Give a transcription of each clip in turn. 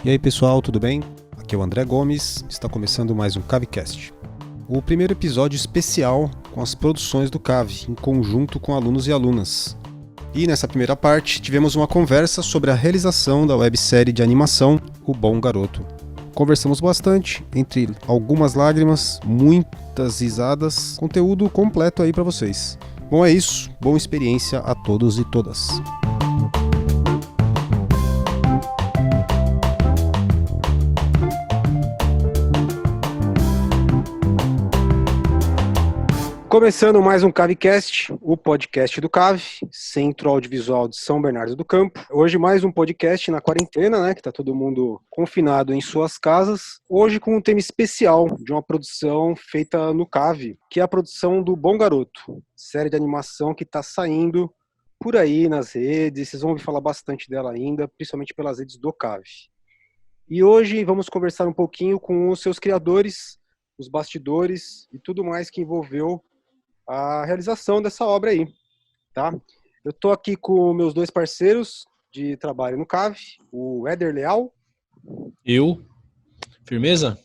E aí pessoal, tudo bem? Aqui é o André Gomes, está começando mais um CaveCast. O primeiro episódio especial com as produções do Cave, em conjunto com alunos e alunas. E nessa primeira parte, tivemos uma conversa sobre a realização da websérie de animação O Bom Garoto. Conversamos bastante, entre algumas lágrimas, muitas risadas, conteúdo completo aí para vocês. Bom, é isso, boa experiência a todos e todas. Começando mais um CaveCast, o podcast do Cave, Centro Audiovisual de São Bernardo do Campo. Hoje mais um podcast na quarentena, né, que tá todo mundo confinado em suas casas. Hoje com um tema especial de uma produção feita no Cave, que é a produção do Bom Garoto, série de animação que tá saindo por aí nas redes. Vocês vão ouvir falar bastante dela ainda, principalmente pelas redes do Cave. E hoje vamos conversar um pouquinho com os seus criadores, os bastidores e tudo mais que envolveu a realização dessa obra aí, tá? Eu tô aqui com meus dois parceiros de trabalho no Cave, o Éder Leal. Eu, firmeza?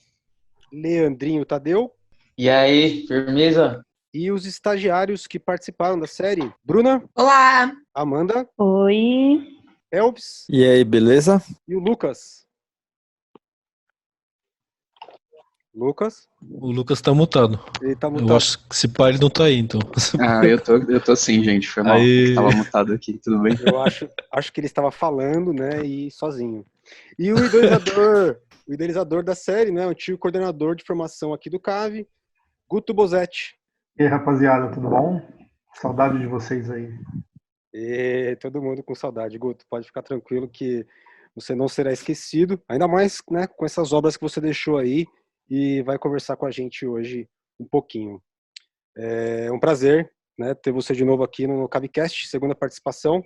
Leandrinho Tadeu. E aí, firmeza? E os estagiários que participaram da série, Bruna. Olá! Amanda. Oi! Elvis. E aí, beleza? E o Lucas. Lucas? O Lucas tá mutado. Ele tá mutado. Eu acho que esse pai não tá aí, então. Ah, eu tô sim, gente. Foi mal. Aí... Tava mutado aqui, tudo bem? Eu acho que ele estava falando, né, e sozinho. E o idealizador da série, né, o antigo coordenador de formação aqui do Cave, Guto Bozetti. E aí, rapaziada, tudo bom? Saudade de vocês aí. E todo mundo com saudade, Guto. Pode ficar tranquilo que você não será esquecido, ainda mais, né, com essas obras que você deixou aí e vai conversar com a gente hoje um pouquinho. É um prazer, né, ter você de novo aqui no CaveCast, segunda participação.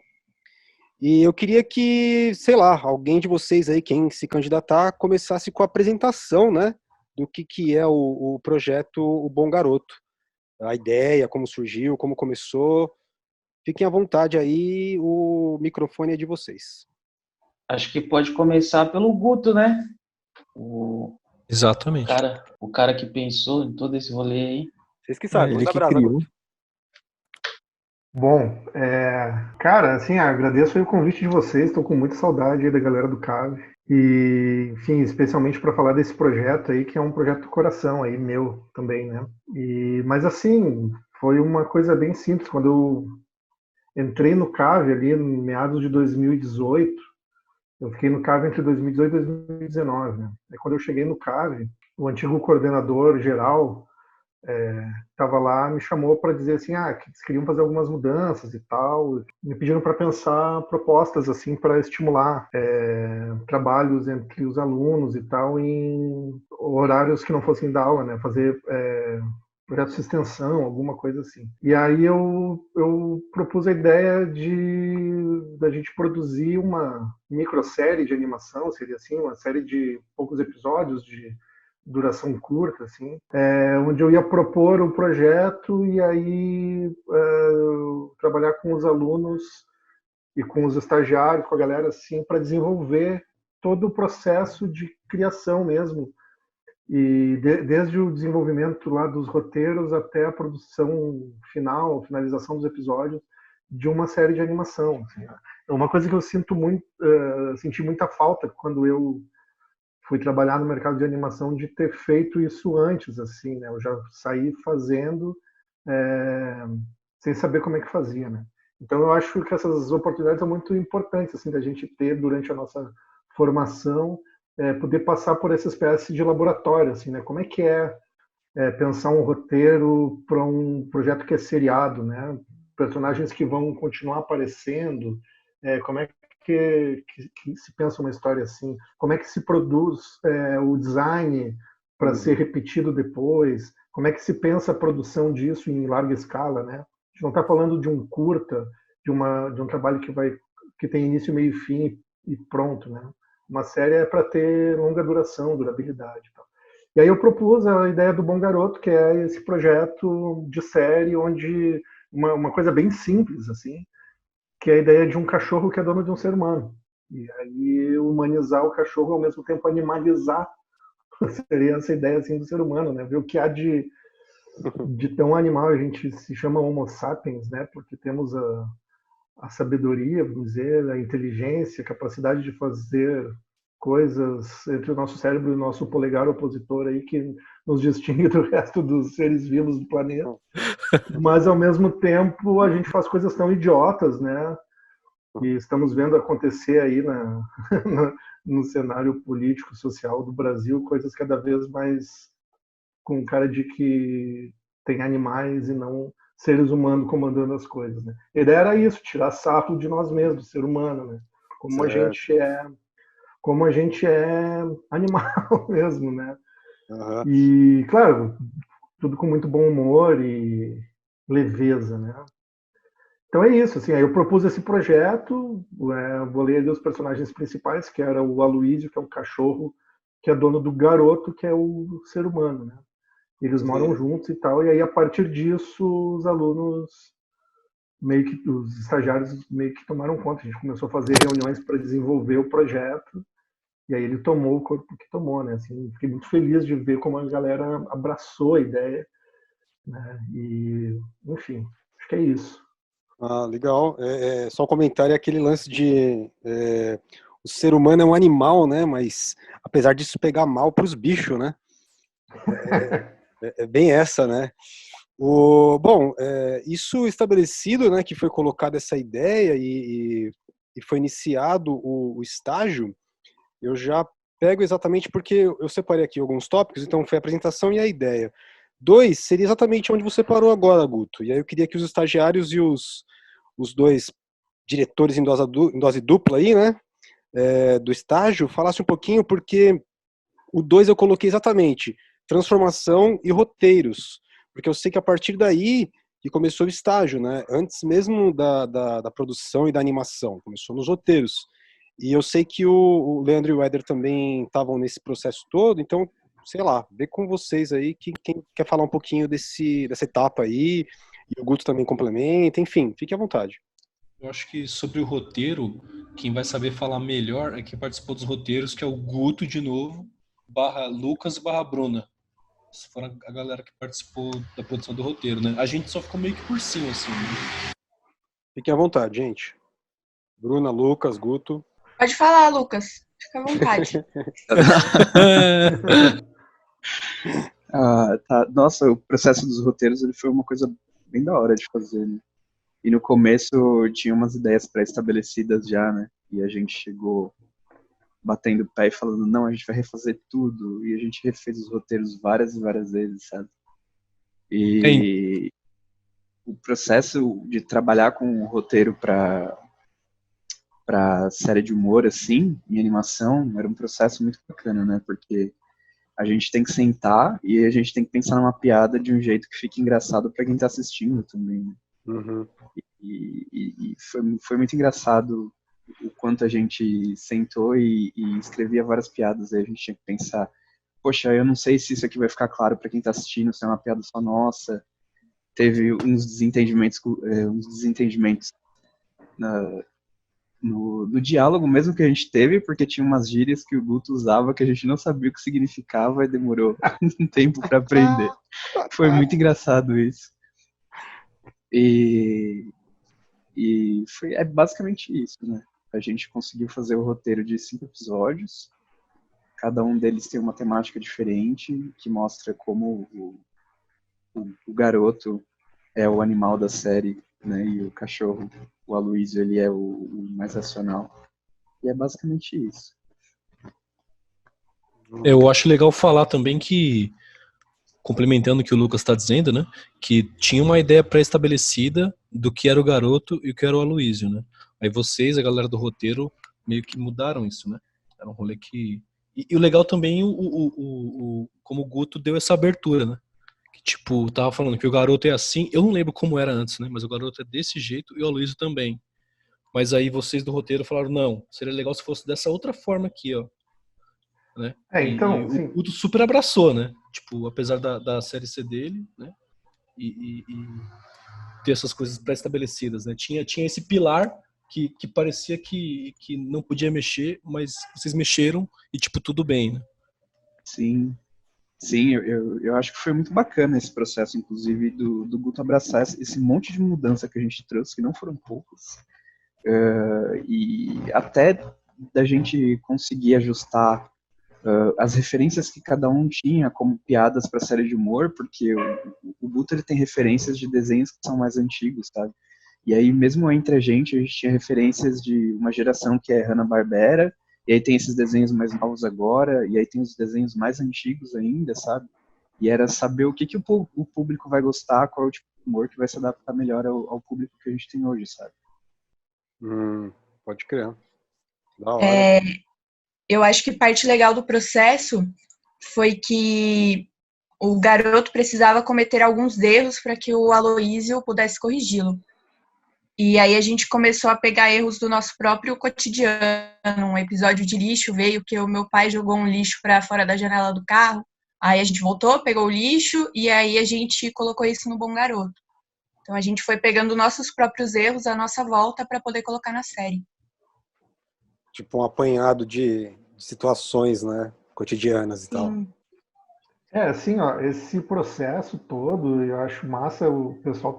E eu queria que, sei lá, alguém de vocês aí, quem se candidatar, começasse com a apresentação, né, do que é o projeto O Bom Garoto. A ideia, como surgiu, como começou. Fiquem à vontade aí, o microfone é de vocês. Acho que pode começar pelo Guto, né? Exatamente. O cara que pensou em todo esse rolê aí. Vocês que sabem, ele manda que brasa, criou. Guto. Bom, cara, assim, agradeço aí o convite de vocês, estou com muita saudade aí da galera do Cave. E, enfim, especialmente para falar desse projeto aí, que é um projeto do coração aí, meu também, né? Mas assim, foi uma coisa bem simples. Quando eu entrei no Cave ali, em meados de 2018, eu fiquei no Cave entre 2018 e 2019, né? Aí quando eu cheguei no Cave, o antigo coordenador geral estava lá, me chamou para dizer assim, que eles queriam fazer algumas mudanças e tal, me pediram para pensar propostas assim para estimular trabalhos entre os alunos e tal em horários que não fossem da aula, né? Fazer projetos de extensão, alguma coisa assim. E aí eu propus a ideia da gente produzir uma microsérie de animação, seria assim, uma série de poucos episódios de duração curta, assim, onde eu ia propor o projeto e aí trabalhar com os alunos e com os estagiários, com a galera, assim, para desenvolver todo o processo de criação mesmo, e desde o desenvolvimento lá dos roteiros até a produção final, finalização dos episódios de uma série de animação. Assim. É uma coisa que eu senti muita falta quando eu fui trabalhar no mercado de animação de ter feito isso antes, assim, né? Eu já saí fazendo sem saber como é que fazia, né? Então eu acho que essas oportunidades são muito importantes, assim, da gente ter durante a nossa formação, poder passar por essa espécie de laboratório, assim, né? Como é que pensar um roteiro para um projeto que é seriado, né? Personagens que vão continuar aparecendo, como é que se pensa uma história assim? Como é que se produz o design para ser repetido depois? Como é que se pensa a produção disso em larga escala, né? A gente não está falando de um curta, de um trabalho que tem início, meio e fim e pronto, né? Uma série é para ter longa duração, durabilidade. Tal. E aí eu propus a ideia do Bom Garoto, que é esse projeto de série onde uma coisa bem simples, assim, que é a ideia de um cachorro que é dono de um ser humano. E aí humanizar o cachorro ao mesmo tempo animalizar seria essa ideia assim do ser humano, né? Ver o que há de tão animal. A gente se chama Homo sapiens, né? Porque temos a sabedoria, vamos dizer, a inteligência, a capacidade de fazer coisas entre o nosso cérebro e o nosso polegar opositor aí que nos distingue do resto dos seres vivos do planeta. Mas ao mesmo tempo a gente faz coisas tão idiotas, né? E estamos vendo acontecer aí no cenário político, social do Brasil, coisas cada vez mais com cara de que tem animais e não seres humanos comandando as coisas, né? A ideia era isso, tirar sarro de nós mesmos, do ser humano, né? Como a gente é animal mesmo, né? Aham. E, claro, tudo com muito bom humor e leveza, né? Então é isso, assim, aí eu propus esse projeto, vou ler ali os personagens principais, que era o Aloísio, que é um cachorro, que é dono do Garoto, que é o ser humano, né? Eles moram juntos e tal, e aí a partir disso os alunos, meio que os estagiários meio que tomaram conta, a gente começou a fazer reuniões para desenvolver o projeto, e aí ele tomou o corpo que tomou, né? Assim, fiquei muito feliz de ver como a galera abraçou a ideia, né? E, enfim, acho que é isso. Ah, legal. Só um comentário, é aquele lance de o ser humano é um animal, né? Mas apesar disso pegar mal para os bichos, né? É bem essa, né? Bom, isso estabelecido, né? Que foi colocada essa ideia e foi iniciado o estágio. Eu já pego exatamente porque eu separei aqui alguns tópicos. Então foi a apresentação e a ideia. 2 seria exatamente onde você parou agora, Guto. E aí eu queria que os estagiários e os 2 diretores em dose dupla aí, né, do estágio, falassem um pouquinho, porque o 2 eu coloquei exatamente transformação e roteiros, porque eu sei que a partir daí que começou o estágio, né, antes mesmo da produção e da animação, começou nos roteiros. E eu sei que o Leandro e o Éder também estavam nesse processo todo, então, sei lá, vê com vocês aí quem quer falar um pouquinho dessa etapa aí, e o Guto também complementa, enfim, fique à vontade. Eu acho que sobre o roteiro, quem vai saber falar melhor é quem participou dos roteiros, que é o Guto de novo, barra Lucas, barra Bruna. Essa foi a galera que participou da produção do roteiro, né? A gente só ficou meio que por cima, assim. Né? Fiquem à vontade, gente. Bruna, Lucas, Guto. Pode falar, Lucas. Fica à vontade. Tá. Nossa, o processo dos roteiros ele foi uma coisa bem da hora de fazer, né? E no começo tinha umas ideias pré-estabelecidas já, né? E a gente chegou batendo o pé e falando, não, a gente vai refazer tudo. E a gente refez os roteiros várias e várias vezes, sabe? E o processo de trabalhar com o roteiro para série de humor, assim, em animação, era um processo muito bacana, né? Porque a gente tem que sentar e a gente tem que pensar numa piada de um jeito que fique engraçado para quem tá assistindo também, né? Uhum. E foi muito engraçado o quanto a gente sentou e escrevia várias piadas, aí a gente tinha que pensar, poxa, eu não sei se isso aqui vai ficar claro para quem tá assistindo, se é uma piada só nossa. Teve uns desentendimentos no diálogo mesmo que a gente teve, porque tinha umas gírias que o Guto usava que a gente não sabia o que significava e demorou um tempo para aprender. Foi muito engraçado isso. E é basicamente isso, né? A gente conseguiu fazer o roteiro de 5 episódios. Cada um deles tem uma temática diferente, que mostra como o garoto é o animal da série, né? E o cachorro, o Aloísio, ele é o mais racional. E é basicamente isso. Eu acho legal falar também que, complementando o que o Lucas está dizendo, né, que tinha uma ideia pré-estabelecida do que era o garoto e o que era o Aloísio, né? Aí vocês, a galera do roteiro, meio que mudaram isso, né? Era um rolê que... E o legal também, como o Guto deu essa abertura, né? Que, tipo, tava falando que o garoto é assim, eu não lembro como era antes, né? Mas o garoto é desse jeito e o Aloísio também. Mas aí vocês do roteiro falaram, não, seria legal se fosse dessa outra forma aqui, ó. Né? Então, e sim. o Guto super abraçou, né? Tipo, apesar da série ser dele, né? E ter essas coisas pré-estabelecidas, né? Tinha esse pilar que parecia que não podia mexer, mas vocês mexeram e, tipo, tudo bem, né? Sim, sim, eu acho que foi muito bacana esse processo, inclusive, do Guto abraçar esse monte de mudança que a gente trouxe, que não foram poucas, e até da gente conseguir ajustar as referências que cada um tinha como piadas para a série de humor, porque o Guto ele tem referências de desenhos que são mais antigos, sabe? E aí, mesmo entre a gente tinha referências de uma geração que é Hanna-Barbera, e aí tem esses desenhos mais novos agora, e aí tem os desenhos mais antigos ainda, sabe? E era saber o que o público vai gostar, qual é o tipo de humor que vai se adaptar melhor ao público que a gente tem hoje, sabe? Pode crer. Da hora. Eu acho que parte legal do processo foi que o garoto precisava cometer alguns erros para que o Aloísio pudesse corrigi-lo. E aí a gente começou a pegar erros do nosso próprio cotidiano. Um episódio de lixo veio que o meu pai jogou um lixo para fora da janela do carro. Aí a gente voltou, pegou o lixo e aí a gente colocou isso no Bom Garoto. Então a gente foi pegando nossos próprios erros à nossa volta para poder colocar na série. Tipo um apanhado de situações, né, cotidianas e tal. Assim, ó, esse processo todo, eu acho massa, o pessoal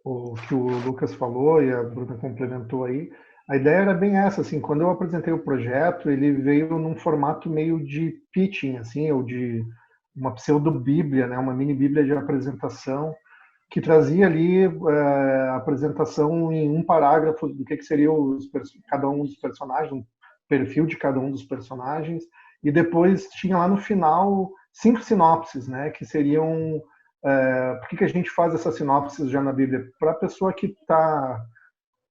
o que o Lucas falou e a Bruna complementou aí. A ideia era bem essa, assim, quando eu apresentei o projeto, ele veio num formato meio de pitching, assim, ou de uma pseudo-bíblia, né, uma mini-bíblia de apresentação, que trazia ali a apresentação em um parágrafo do que seria cada um dos personagens, um perfil de cada um dos personagens, e depois tinha lá no final 5 sinopses, né, que seriam... por que a gente faz essas sinopses já na Bíblia? Para a pessoa que está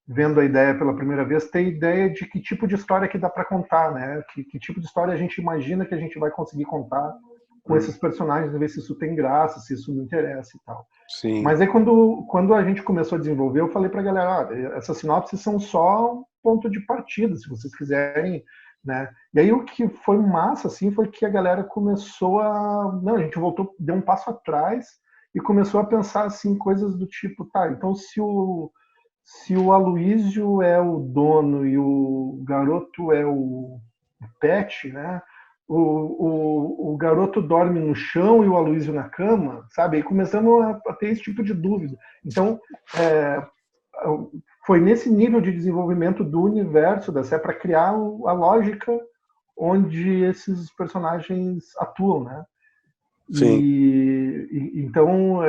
vendo a ideia pela primeira vez, ter ideia de que tipo de história que dá para contar, né? Que tipo de história a gente imagina que a gente vai conseguir contar com esses personagens, ver se isso tem graça, se isso me interessa e tal. Sim. Mas aí quando a gente começou a desenvolver, eu falei para a galera, essas sinopses são só um ponto de partida, se vocês quiserem, né? E aí o que foi massa, assim, foi que a galera começou a gente voltou, deu um passo atrás e começou a pensar, assim, coisas do tipo, tá, então se o Aloísio é o dono e o garoto é o pet, né? O garoto dorme no chão e o Aloísio na cama, sabe? Aí começamos a ter esse tipo de dúvida. Então, foi nesse nível de desenvolvimento do universo da série para criar a lógica onde esses personagens atuam, né? Sim. Então,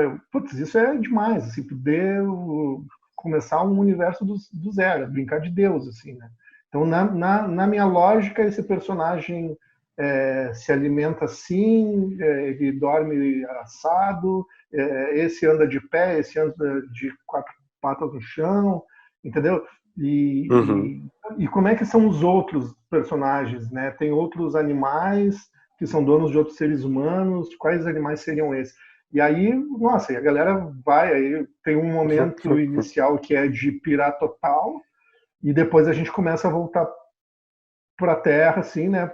isso é demais, assim, poder começar um universo do zero, brincar de Deus, assim, né? Então, na minha lógica, esse personagem se alimenta assim, ele dorme assado, esse anda de pé, esse anda de 4 patas no chão, entendeu? E como é que são os outros personagens, né? Tem outros animais que são donos de outros seres humanos, quais animais seriam esses? E aí, nossa, a galera vai, aí tem um momento inicial que é de pirar total, e depois a gente começa a voltar para a Terra, assim, né,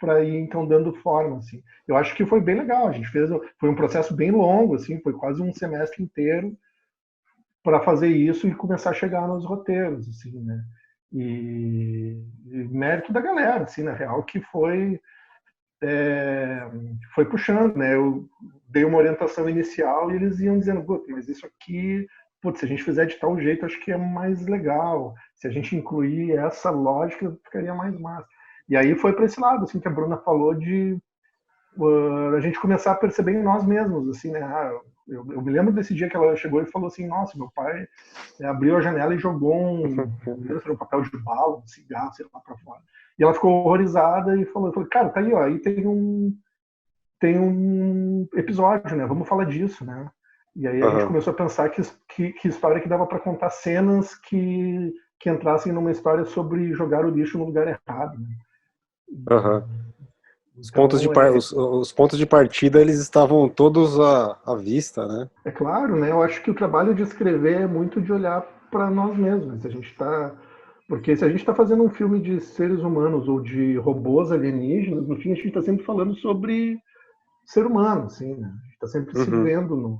para ir então dando forma, assim. Eu acho que foi bem legal, a gente foi um processo bem longo, assim, foi quase um semestre inteiro para fazer isso e começar a chegar nos roteiros, assim, né. E mérito da galera, assim, na real, que foi puxando, né? Eu dei uma orientação inicial e eles iam dizendo, mas isso aqui, se a gente fizer de tal jeito, acho que é mais legal. Se a gente incluir essa lógica, ficaria mais massa. E aí foi para esse lado, assim, que a Bruna falou de a gente começar a perceber em nós mesmos, assim, né? Eu me lembro desse dia que ela chegou e falou assim, nossa, meu pai abriu a janela e jogou um papel de bala, um cigarro, sei lá, para fora. E ela ficou horrorizada e falou, cara, tá aí, ó, aí tem um episódio, né? Vamos falar disso, né? E aí a gente começou a pensar que história que dava para contar cenas que entrassem numa história sobre jogar o lixo no lugar errado, né? Então, os pontos de partida, eles estavam todos à vista, né? É claro, né? Eu acho que o trabalho de escrever é muito de olhar para nós mesmos. Porque se a gente está fazendo um filme de seres humanos ou de robôs alienígenas, no fim a gente está sempre falando sobre ser humano, assim, né? A gente está sempre se vendo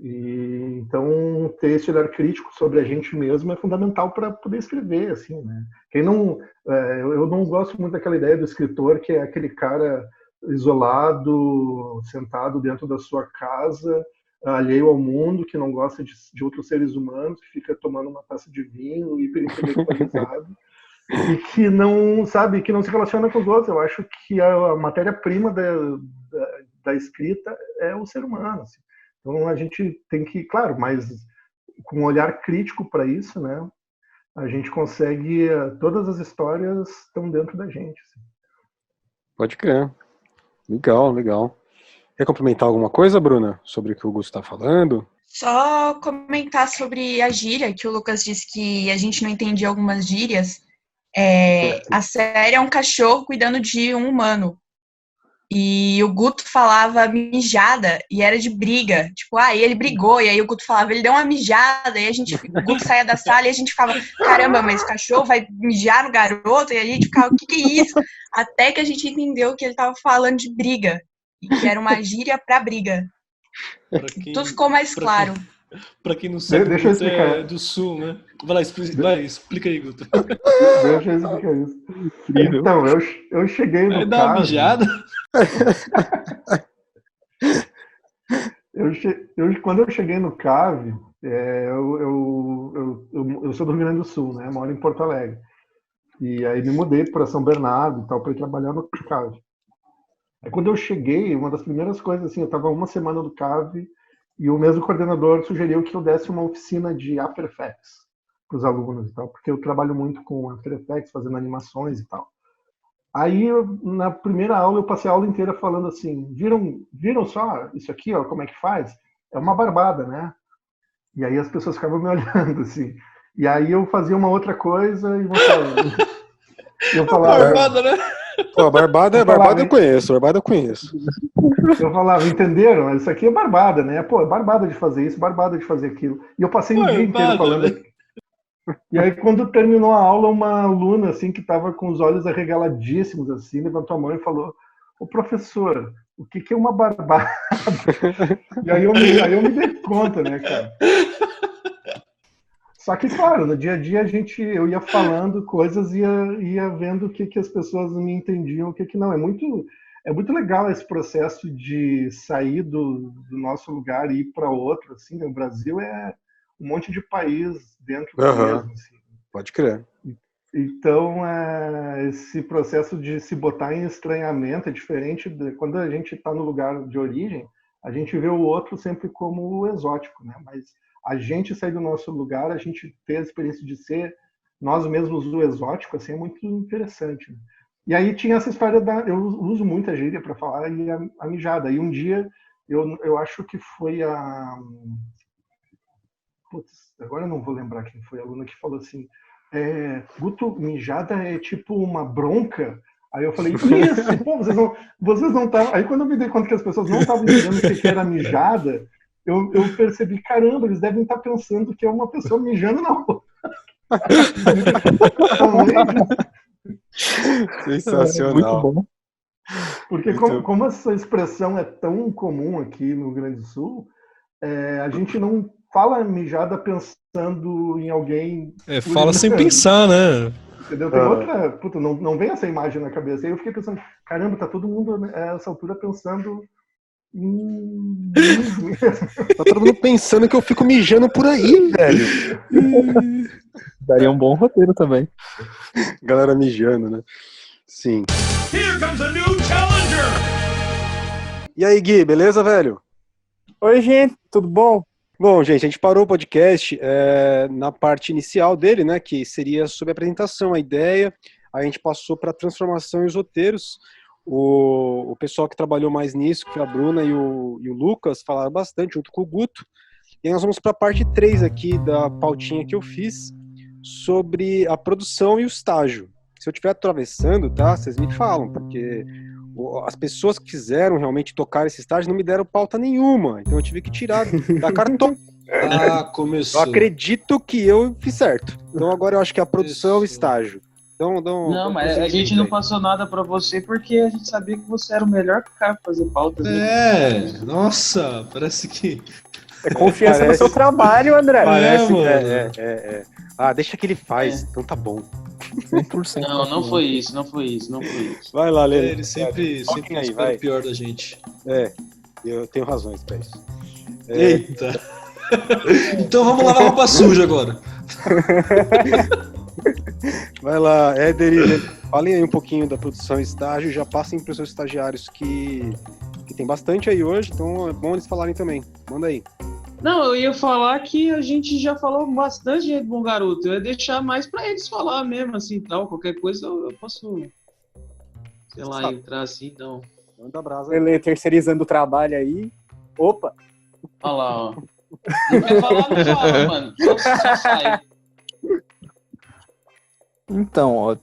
E então ter esse olhar crítico sobre a gente mesmo é fundamental para poder escrever, assim, né? Quem não, eu não gosto muito daquela ideia do escritor que é aquele cara isolado, sentado dentro da sua casa, alheio ao mundo, que não gosta de outros seres humanos, que fica tomando uma taça de vinho, hiperintelectualizado, e que não, sabe, que não se relaciona com os outros. Eu acho que a matéria-prima da escrita é o ser humano, assim. Então a gente tem que, claro, mas com um olhar crítico para isso, né? A gente consegue, todas as histórias estão dentro da gente. Assim. Pode crer. Legal, legal. Quer complementar alguma coisa, Bruna, sobre o que o Augusto está falando? Só comentar sobre a gíria, que o Lucas disse que a gente não entendia algumas gírias. A série é um cachorro cuidando de um humano. E o Guto falava mijada e era de briga. Tipo, e ele brigou. E aí o Guto falava, ele deu uma mijada. E o Guto saía da sala e a gente ficava, caramba, mas o cachorro vai mijar no garoto? E a gente ficava, o que é isso? Até que a gente entendeu que ele tava falando de briga. E que era uma gíria pra briga. Tudo ficou mais claro. Pra quem não sabe, Deixa eu Guto explicar. é do sul, né? Vai lá, explica aí, Guto. Deixa eu explicar isso. Então, eu cheguei no Dá uma mijada? Quando eu cheguei no CAV, eu sou do Rio Grande do Sul, né? Moro em Porto Alegre. E aí me mudei para São Bernardo e tal, para ir trabalhar no CAV. Aí quando eu cheguei, uma das primeiras coisas, assim, eu estava uma semana no CAV e o mesmo coordenador sugeriu que eu desse uma oficina de After Effects para os alunos e tal, porque eu trabalho muito com After Effects, fazendo animações e tal. Aí, na primeira aula, eu passei a aula inteira falando assim, viram só isso aqui, ó, como é que faz? É uma barbada, né? E aí as pessoas ficavam me olhando, assim. E aí eu fazia uma outra coisa e eu falava... Barbada, né? Pô, barbada eu conheço, barbada eu conheço. Eu falava, entenderam? Isso aqui é barbada, né? Pô, é barbada de fazer isso, barbada de fazer aquilo. E eu passei o dia inteiro falando... Né? E aí, quando terminou a aula, uma aluna, assim, que estava com os olhos arregaladíssimos, assim, levantou a mão e falou, ô professor, o que é uma barbada? E aí eu me dei conta, né, cara? Só que, claro, no dia a dia eu ia falando coisas e ia vendo o que as pessoas me entendiam, o que não. É muito legal esse processo de sair do nosso lugar e ir para outro, assim, né? O Brasil é um monte de país dentro do mesmo. Assim. Pode crer. Então, esse processo de se botar em estranhamento é diferente quando a gente está no lugar de origem, a gente vê o outro sempre como exótico, né? Mas a gente sair do nosso lugar, a gente ter a experiência de ser nós mesmos o exótico, assim, é muito interessante. Né? E aí tinha essa história eu uso muita gíria para falar e a mijada. E um dia, eu acho que foi Putz, agora eu não vou lembrar quem foi a aluna que falou assim, Guto, mijada é tipo uma bronca? Aí eu falei, isso, pô, vocês não estavam... Aí quando eu me dei conta que as pessoas não estavam entendendo o que era mijada, eu percebi, caramba, eles devem estar pensando que é uma pessoa mijando na rua. Sensacional. Muito bom. Porque como essa expressão é tão comum aqui no Rio Grande do Sul, a gente não fala mijada pensando em alguém... Fala sem pensar, né? Entendeu? Tem outra... Puta, não vem essa imagem na cabeça. Aí eu fiquei pensando, caramba, tá todo mundo a essa altura pensando... Tá todo mundo pensando que eu fico mijando por aí, velho. Daria um bom roteiro também. Galera mijando, né? Sim. Here comes a new challenger. E aí, Gui, beleza, velho? Oi, gente, tudo bom? Bom, gente, a gente parou o podcast na parte inicial dele, né, que seria sobre a apresentação, a ideia. Aí a gente passou para a transformação e os roteiros. O pessoal que trabalhou mais nisso, que foi a Bruna e o Lucas, falaram bastante, junto com o Guto. E nós vamos para a parte 3 aqui da pautinha que eu fiz, sobre a produção e o estágio. Se eu estiver atravessando, tá, vocês me falam, porque as pessoas que quiseram realmente tocar esse estágio não me deram pauta nenhuma, então eu tive que tirar da cartão. Começou. Eu acredito que eu fiz certo. Então agora eu acho que a produção é o estágio. Não, mas a gente não passou nada pra você porque a gente sabia que você era o melhor cara pra fazer pautas. Nossa, parece que É confiança no Parece- seu trabalho, André. Parece mano. Ah, deixa que ele faz, então tá bom. 100% Não foi isso, não foi isso, não foi isso. Vai lá, Lê. Ele sempre Toquem aí, espera vai. o pior da gente. Eu tenho razões pra isso. Eita. Então vamos lavar roupa suja agora. Vai lá, Éder e Lê, falem aí um pouquinho da produção e estágio, já passem para os seus estagiários que tem bastante aí hoje, então é bom eles falarem também. Manda aí. Não, eu ia falar que a gente já falou bastante de Bom Garoto. Eu ia deixar mais pra eles falar mesmo, assim, tal. Qualquer coisa eu posso, sei lá, entrar assim, não. Manda brasa. Ele terceirizando o trabalho aí. Opa! Olha lá, ó. Não quer falar, não fala, mano. Só sai. Então, ó,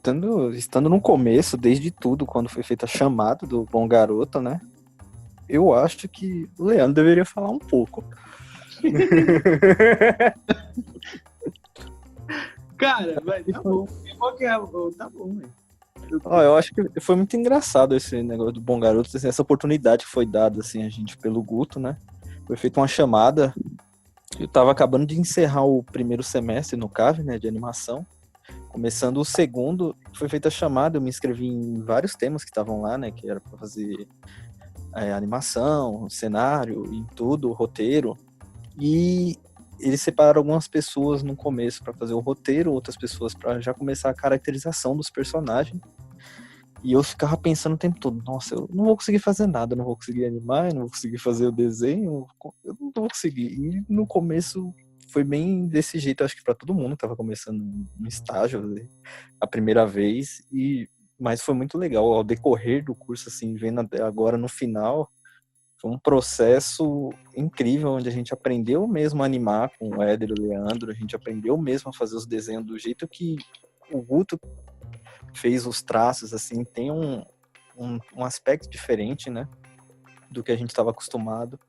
estando no começo, desde tudo, quando foi feita a chamada do Bom Garoto, né? Eu acho que o Leandro deveria falar um pouco. Cara, velho, tá bom. Qual que é? Tá bom, velho. Ó, eu acho que foi muito engraçado esse negócio do Bom Garoto, assim, essa oportunidade que foi dada assim, a gente pelo Guto, né? Foi feita uma chamada. Eu tava acabando de encerrar o primeiro semestre no CAV, né, de animação. Começando o segundo, foi feita a chamada, eu me inscrevi em vários temas que estavam lá, né, que era para fazer animação, cenário, em tudo, roteiro. E eles separaram algumas pessoas no começo para fazer o roteiro, outras pessoas para já começar a caracterização dos personagens. E eu ficava pensando o tempo todo, nossa, eu não vou conseguir fazer nada, eu não vou conseguir animar, eu não vou conseguir fazer o desenho, eu não vou conseguir. E no começo foi bem desse jeito, acho que para todo mundo que estava começando no estágio, né, a primeira vez, mas foi muito legal ao decorrer do curso, assim, vendo agora no final. Foi um processo incrível, onde a gente aprendeu mesmo a animar com o Éder e o Leandro, a gente aprendeu mesmo a fazer os desenhos do jeito que o Guto fez os traços, assim, tem um aspecto diferente, né, do que a gente estava acostumado.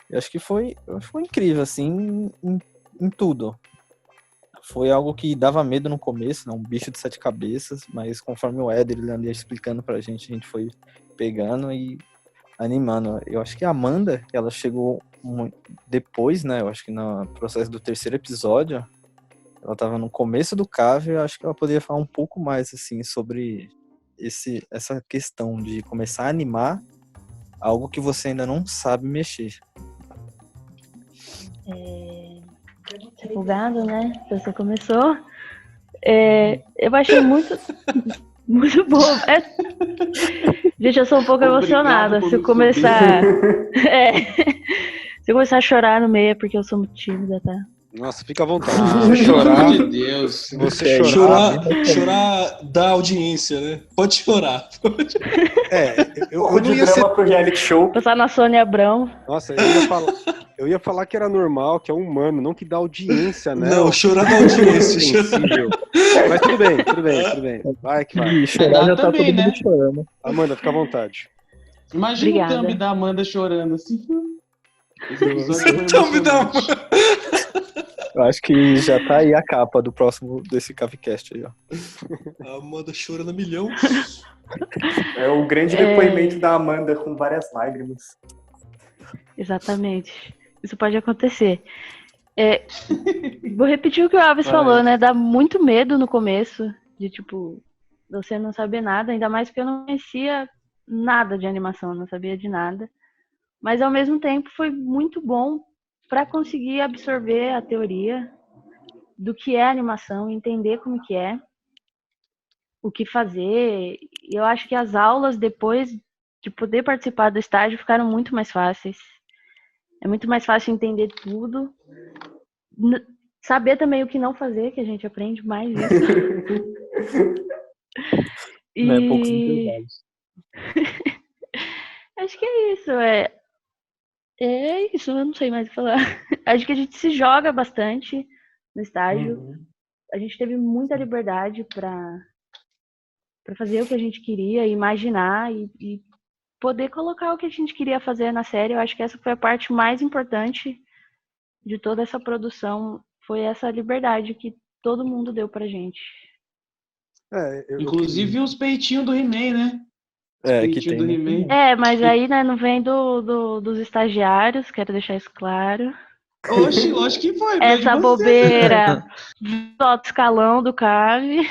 Eu acho que foi incrível, assim, em tudo. Foi algo que dava medo no começo, né, um bicho de 7 cabeças, mas conforme o Éder e o Leandro ia explicando pra gente, a gente foi pegando e animando. Eu acho que a Amanda, ela chegou depois, né? Eu acho que no processo do terceiro episódio, ela estava no começo do CAV, eu acho que ela poderia falar um pouco mais, assim, sobre essa questão de começar a animar algo que você ainda não sabe mexer. Divulgado, né? Você começou. Eu achei muito bom. Gente, eu sou um pouco emocionada. Se eu começar. Se eu começar a chorar no meio é porque eu sou muito tímida, tá? Nossa, fica à vontade. Pelo Se você chorar, amor de Deus. se você chorar, Chorar da audiência, né? Pode chorar. eu não ia ser. pro reality show. Passar na Sônia Abrão. Nossa, eu ia falar que era normal, que é humano, não que dá audiência, né? Não, chorar da audiência. Sensível. Mas tudo bem. Vai que vai. E chorar já tá também, todo mundo né? chorando. Amanda, fica à vontade. Imagina Obrigada. o thumb da Amanda chorando assim. Então me dá uma... Eu acho que já tá aí a capa do próximo desse Cavecast aí, ó. A Amanda chorando a milhão. É o grande depoimento da Amanda com várias lágrimas. Exatamente. Isso pode acontecer. Vou repetir o que o Alves falou, né? Dá muito medo no começo de, tipo, você não saber nada, ainda mais porque eu não conhecia nada de animação, não sabia de nada. Mas, ao mesmo tempo, foi muito bom para conseguir absorver a teoria do que é animação, entender como que é, o que fazer. E eu acho que as aulas, depois de poder participar do estágio, ficaram muito mais fáceis. É muito mais fácil entender tudo. Saber também o que não fazer, que a gente aprende mais isso. Não é poucos intervalos. Acho que é isso. É isso, eu não sei mais o que falar. Acho que a gente se joga bastante no estágio. A gente teve muita liberdade para fazer o que a gente queria, imaginar e poder colocar o que a gente queria fazer na série. Eu acho que essa foi a parte mais importante de toda essa produção, foi essa liberdade que todo mundo deu pra gente. Inclusive os peitinhos do He-Man, né? Que tem. Do He-Man. Mas aí, né, não vem dos estagiários, quero deixar isso claro. Oxi, lógico que foi. veio de Essa você. bobeira do alto escalão do CAV.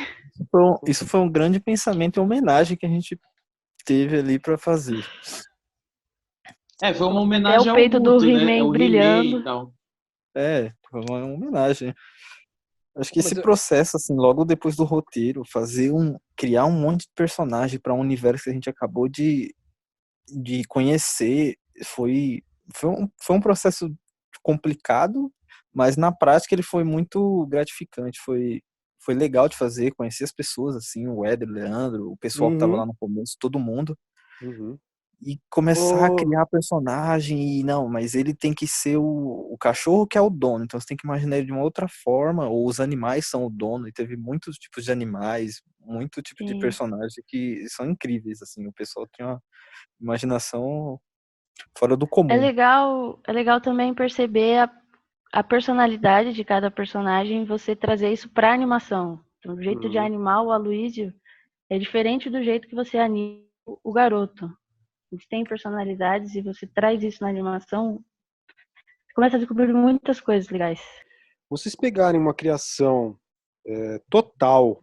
Isso foi um grande pensamento e homenagem que a gente teve ali pra fazer. Foi uma Até homenagem o ao peito do Guto, né? É He-Man o He-Man e brilhando. tal. Foi uma homenagem. Acho que Mas esse processo, assim, logo depois do roteiro, criar um monte de personagem para um universo que a gente acabou de conhecer, foi um processo complicado, mas na prática ele foi muito gratificante. Foi legal de fazer, conhecer as pessoas, assim, o Éder, o Leandro, o pessoal que estava lá no começo, todo mundo. Uhum. E começar a Ô, criar personagem não, mas ele tem que ser o cachorro que é o dono, então você tem que imaginar ele de uma outra forma, ou os animais são o dono, e teve muitos tipos de animais, muito tipo de Sim. personagem que são incríveis, assim, o pessoal tem uma imaginação fora do comum. É legal também perceber a personalidade de cada personagem e você trazer isso pra animação. Então, o jeito de Uhum. animar o Aloysio é diferente do jeito que você anima o garoto. Eles têm personalidades e você traz isso na animação, você começa a descobrir muitas coisas legais. Vocês pegarem uma criação total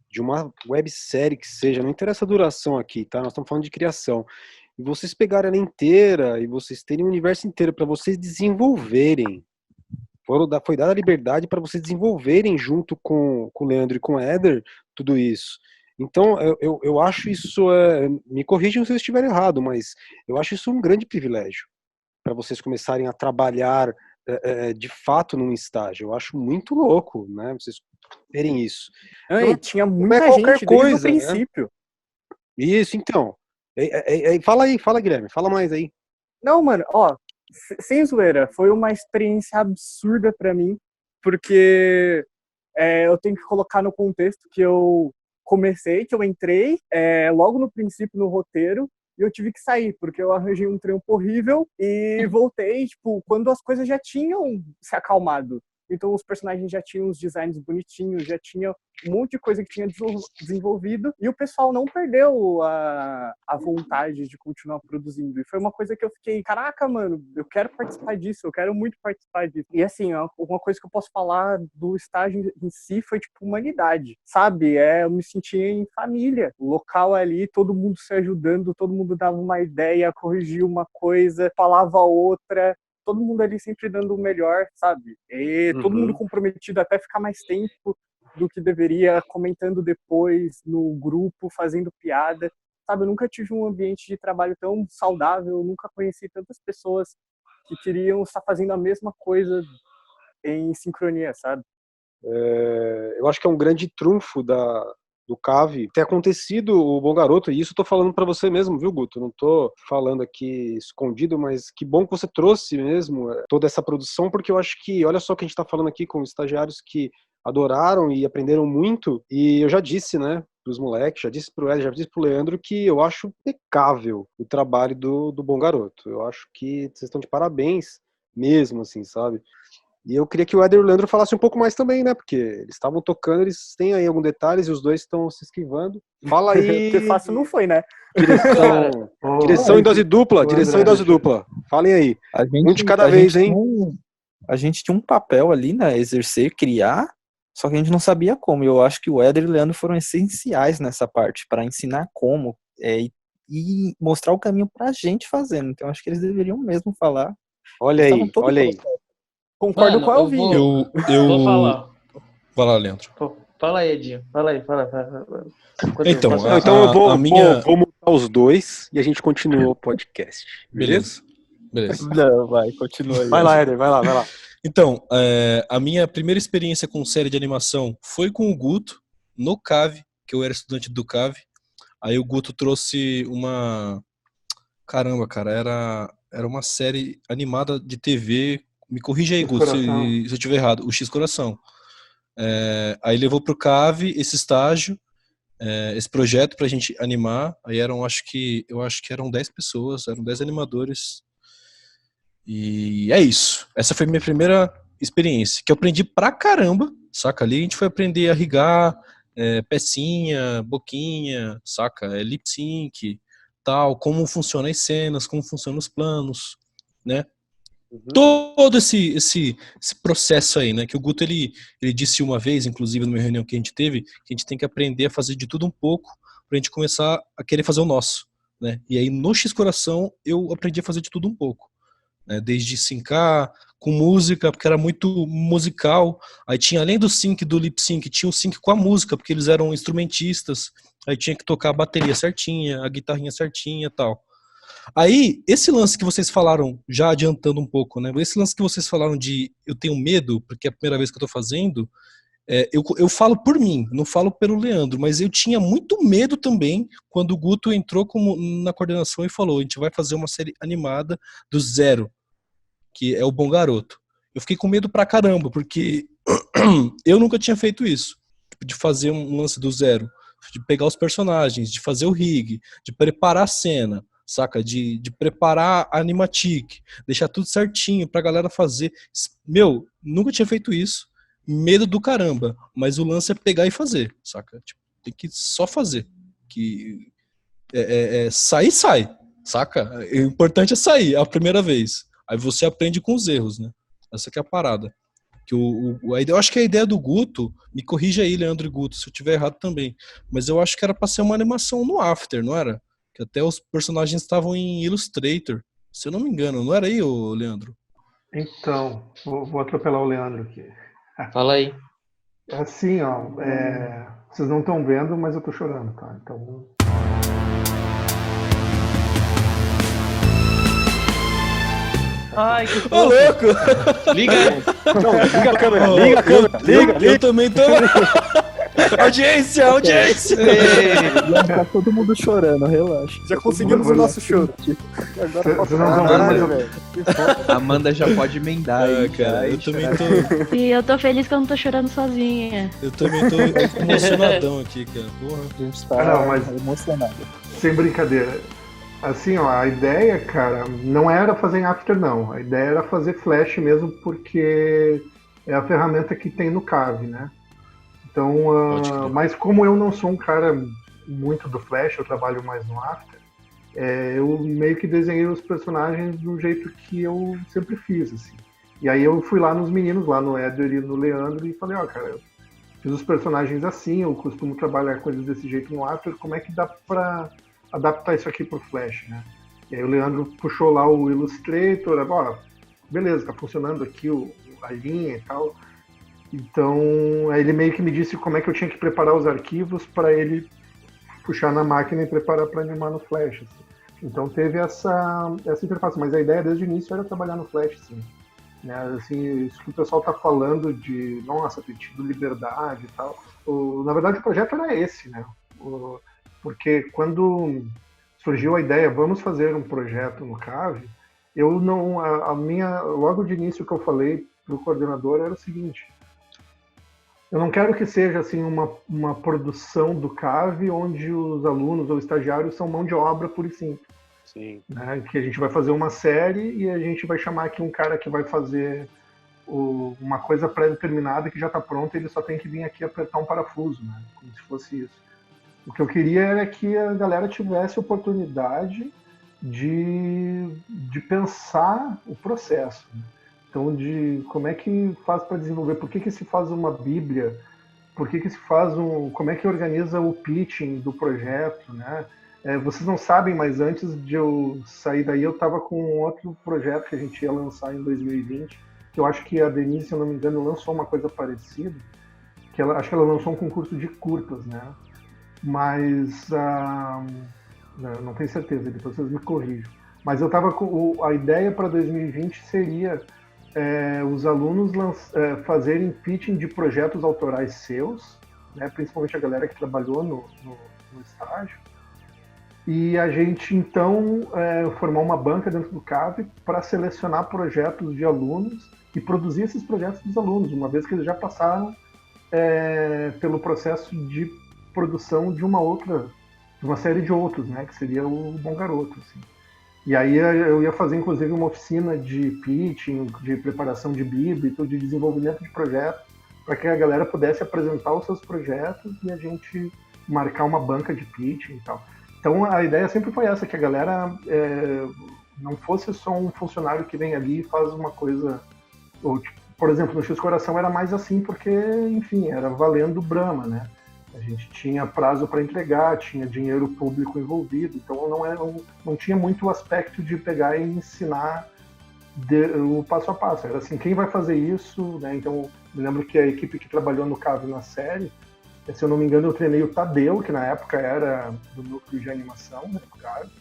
de uma websérie que seja, não interessa a duração aqui, tá? Nós estamos falando de criação. E vocês pegarem ela inteira e vocês terem o universo inteiro para vocês desenvolverem. Foi dada a liberdade para vocês desenvolverem junto com o Leandro e com o Éder tudo isso. Então, eu acho isso, me corrijam se eu estiver errado, mas eu acho isso um grande privilégio para vocês começarem a trabalhar de fato num estágio. Eu acho muito louco, né? Vocês terem isso. E tinha Não é muita qualquer gente desde o coisa, né? princípio. Isso, então. Fala, Guilherme, fala mais aí. Não, mano, ó, sem zoeira, foi uma experiência absurda pra mim, porque eu tenho que colocar no contexto que eu que eu entrei logo no princípio no roteiro, e eu tive que sair, porque eu arranjei um trampo horrível e voltei, tipo, quando as coisas já tinham se acalmado. Então os personagens já tinham os designs bonitinhos, já tinha um monte de coisa que tinha desenvolvido, e o pessoal não perdeu a vontade de continuar produzindo. E foi uma coisa que eu fiquei, caraca, mano, eu quero participar disso, eu quero muito participar disso. E assim, uma coisa que eu posso falar do estágio em si foi, tipo, humanidade, sabe? Eu me sentia em família. O local ali, todo mundo se ajudando, todo mundo dava uma ideia, corrigia uma coisa, falava outra, todo mundo ali sempre dando o melhor, sabe? E todo mundo comprometido até ficar mais tempo do que deveria, comentando depois no grupo, fazendo piada, sabe? Eu nunca tive um ambiente de trabalho tão saudável, eu nunca conheci tantas pessoas que queriam estar fazendo a mesma coisa em sincronia, sabe? Eu acho que é um grande trunfo do CAV ter acontecido o Bom Garoto, e isso eu tô falando para você mesmo, viu, Guto? Não tô falando aqui escondido, mas que bom que você trouxe mesmo toda essa produção, porque eu acho que, olha só que a gente tá falando aqui com estagiários que adoraram e aprenderam muito, e eu já disse, né, pros moleques, já disse pro Ed, já disse pro Leandro, que eu acho impecável o trabalho do Bom Garoto. Eu acho que vocês estão de parabéns mesmo, assim, sabe? E eu queria que o Éder e o Leandro falassem um pouco mais também, né? Porque eles estavam tocando, eles têm aí alguns detalhes e os dois estão se esquivando. Fala aí. Porque fácil não foi, né? Direção em dose dupla, direção em dose dupla. Falem aí. Um de cada vez, hein? A gente tinha um papel ali, né? Exercer, criar, só que a gente não sabia como. Eu acho que o Éder e o Leandro foram essenciais nessa parte, para ensinar como e mostrar o caminho pra gente fazendo. Então acho que eles deveriam mesmo falar. Olha aí, olha aí. Concordo com a eu Elvinho. vou falar. Vai lá, Leandro. Fala aí, Edinho. Fala aí. Então, então eu vou mutar os dois e a gente continua o podcast. Beleza? Beleza. Não, vai, continua aí. Vai lá, Éder, vai lá. Então, a minha primeira experiência com série de animação foi com o Guto, no CAV, que eu era estudante do CAV. Aí o Guto trouxe uma... Caramba, cara, era uma série animada de TV. Me corrija aí, Guto, se eu estiver errado. O X Coração. Aí levou pro CAV esse estágio, esse projeto pra gente animar. Aí eu acho que eram 10 pessoas, eram 10 animadores. E é isso. Essa foi a minha primeira experiência, que eu aprendi pra caramba, saca? Ali a gente foi aprender a rigar, pecinha, boquinha, saca? Lip sync, tal, como funcionam as cenas, como funcionam os planos, né? todo esse processo aí, né? Que o Guto ele disse uma vez, inclusive numa reunião que a gente teve, que a gente tem que aprender a fazer de tudo um pouco pra gente começar a querer fazer o nosso, né? E aí no X Coração eu aprendi a fazer de tudo um pouco, né? Desde syncar com música, porque era muito musical. Aí tinha, além do sync, do lip sync, tinha o sync com a música, porque eles eram instrumentistas. Aí tinha que tocar a bateria certinha, a guitarrinha certinha e tal. Aí, esse lance que vocês falaram, já adiantando um pouco, né? Esse lance que vocês falaram de eu tenho medo, porque é a primeira vez que eu tô fazendo, eu falo por mim, não falo pelo Leandro, mas eu tinha muito medo também quando o Guto entrou na coordenação e falou: a gente vai fazer uma série animada do zero, que é o Bom Garoto. Eu fiquei com medo pra caramba, porque eu nunca tinha feito isso, de fazer um lance do zero, de pegar os personagens, de fazer o rig, de preparar a cena, saca? De preparar a animatic, deixar tudo certinho pra galera fazer. Meu, nunca tinha feito isso. Medo do caramba. Mas o lance é pegar e fazer, saca? Tipo, tem que só fazer. Que sair, saca? O importante é sair a primeira vez. Aí você aprende com os erros, né? Essa que é a parada. Que eu acho que a ideia do Guto, me corrija aí, Leandro e Guto, se eu tiver errado também, mas eu acho que era pra ser uma animação no After, não era? Que até os personagens estavam em Illustrator, se eu não me engano, não era aí, ô Leandro? Então, vou atropelar o Leandro aqui. Fala aí. É assim, ó, vocês não estão vendo, mas eu tô chorando, tá? Então... Ai, que Ô, fofo. louco! Liga aí. Não, liga a câmera, liga a câmera, liga. Eu também tô... Audiência! Tá todo mundo chorando, relaxa. Já conseguimos o nosso choro. Vocês não estão vendo, mas eu... Amanda já pode emendar aí. Cara, eu também tô... E eu tô feliz que eu não tô chorando sozinha. Eu também tô emocionadão aqui, cara. Porra. A gente tá Não, mas- emocionado. Sem brincadeira. Assim, ó, a ideia, cara, não era fazer em After, não. A ideia era fazer Flash mesmo, porque é a ferramenta que tem no Cave, né? Então, Pode crer. mas como eu não sou um cara muito do Flash, eu trabalho mais no After, eu meio que desenhei os personagens do jeito que eu sempre fiz, assim. E aí eu fui lá nos meninos, lá no Éder e no Leandro, e falei, ó, cara, eu fiz os personagens assim, eu costumo trabalhar coisas desse jeito no After, como é que dá pra adaptar isso aqui pro Flash, né? E aí o Leandro puxou lá o Illustrator, ó, beleza, tá funcionando aqui a linha e tal. Então, aí ele meio que me disse como é que eu tinha que preparar os arquivos para ele puxar na máquina e preparar para animar no Flash. Assim. Então teve essa interface, mas a ideia desde o início era trabalhar no Flash, sim. Né? Assim, isso que o pessoal tá falando de, nossa, ter tido liberdade e tal. Na verdade o projeto era esse, né? Porque quando surgiu a ideia, vamos fazer um projeto no Cave, eu não, logo de início que eu falei pro coordenador era o seguinte: eu não quero que seja assim uma produção do Cave onde os alunos ou estagiários são mão de obra pura e simples. Sim. Né? Que a gente vai fazer uma série e a gente vai chamar aqui um cara que vai fazer uma coisa pré-determinada que já está pronta e ele só tem que vir aqui apertar um parafuso, né? Como se fosse isso. O que eu queria era que a galera tivesse oportunidade de pensar o processo. Né? Então, de como é que faz para desenvolver, por que se faz uma bíblia, por que se faz como é que organiza o pitching do projeto, né? Vocês não sabem, mas antes de eu sair daí, eu estava com um outro projeto que a gente ia lançar em 2020, que eu acho que a Denise, se eu não me engano, lançou uma coisa parecida, acho que ela lançou um concurso de curtas, né? Mas não tenho certeza, depois vocês me corrijam. Mas eu estava com a ideia para 2020 seria os alunos fazerem pitching de projetos autorais seus, né, principalmente a galera que trabalhou no estágio, e a gente então formar uma banca dentro do CAV para selecionar projetos de alunos e produzir esses projetos dos alunos, uma vez que eles já passaram pelo processo de produção de uma série de outros, né, que seria o Bom Garoto, assim. E aí eu ia fazer, inclusive, uma oficina de pitching, de preparação de bíblia, de desenvolvimento de projetos, para que a galera pudesse apresentar os seus projetos e a gente marcar uma banca de pitching e tal. Então a ideia sempre foi essa, que a galera não fosse só um funcionário que vem ali e faz uma coisa, ou, tipo, por exemplo, no X Coração era mais assim porque, enfim, era valendo Brahma, né? A gente tinha prazo para entregar, tinha dinheiro público envolvido, então não tinha muito o aspecto de pegar e ensinar o passo a passo. Era assim, quem vai fazer isso, né? Então, me lembro que a equipe que trabalhou no caso na série, se eu não me engano, eu treinei o Tadeu, que na época era do núcleo de animação, né, do caso.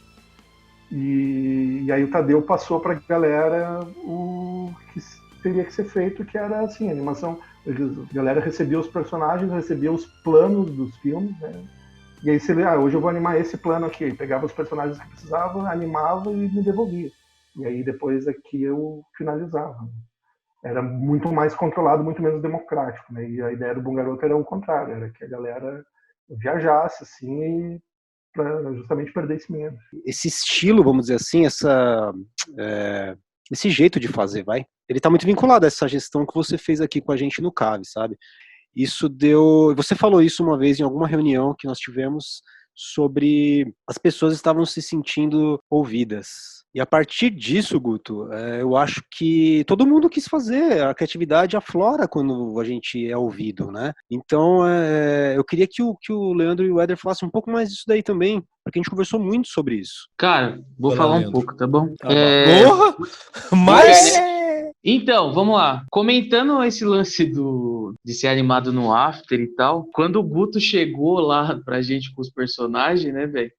E aí o Tadeu passou para a galera o que teria que ser feito, que era assim, a animação. A galera recebia os personagens, recebia os planos dos filmes, né? E aí você hoje eu vou animar esse plano aqui. Aí pegava os personagens que precisava, animava e me devolvia. E aí depois aqui eu finalizava. Era muito mais controlado, muito menos democrático, né? E a ideia do Bom Garoto era o contrário, era que a galera viajasse assim para justamente perder esse medo. Esse estilo, vamos dizer assim, esse jeito de fazer, ele tá muito vinculado a essa gestão que você fez aqui com a gente no CAV, sabe? Isso deu... Você falou isso uma vez em alguma reunião que nós tivemos sobre as pessoas estavam se sentindo ouvidas. E a partir disso, Guto, eu acho que todo mundo quis fazer, a criatividade aflora quando a gente é ouvido, né? Então, eu queria que o Leandro e o Éder falassem um pouco mais disso daí também, porque a gente conversou muito sobre isso. Cara, vou falar um pouco, tá bom? Tá bom. Porra! Mas... Então, vamos lá. Comentando esse lance de ser animado no After e tal, quando o Guto chegou lá pra gente com os personagens, né, velho?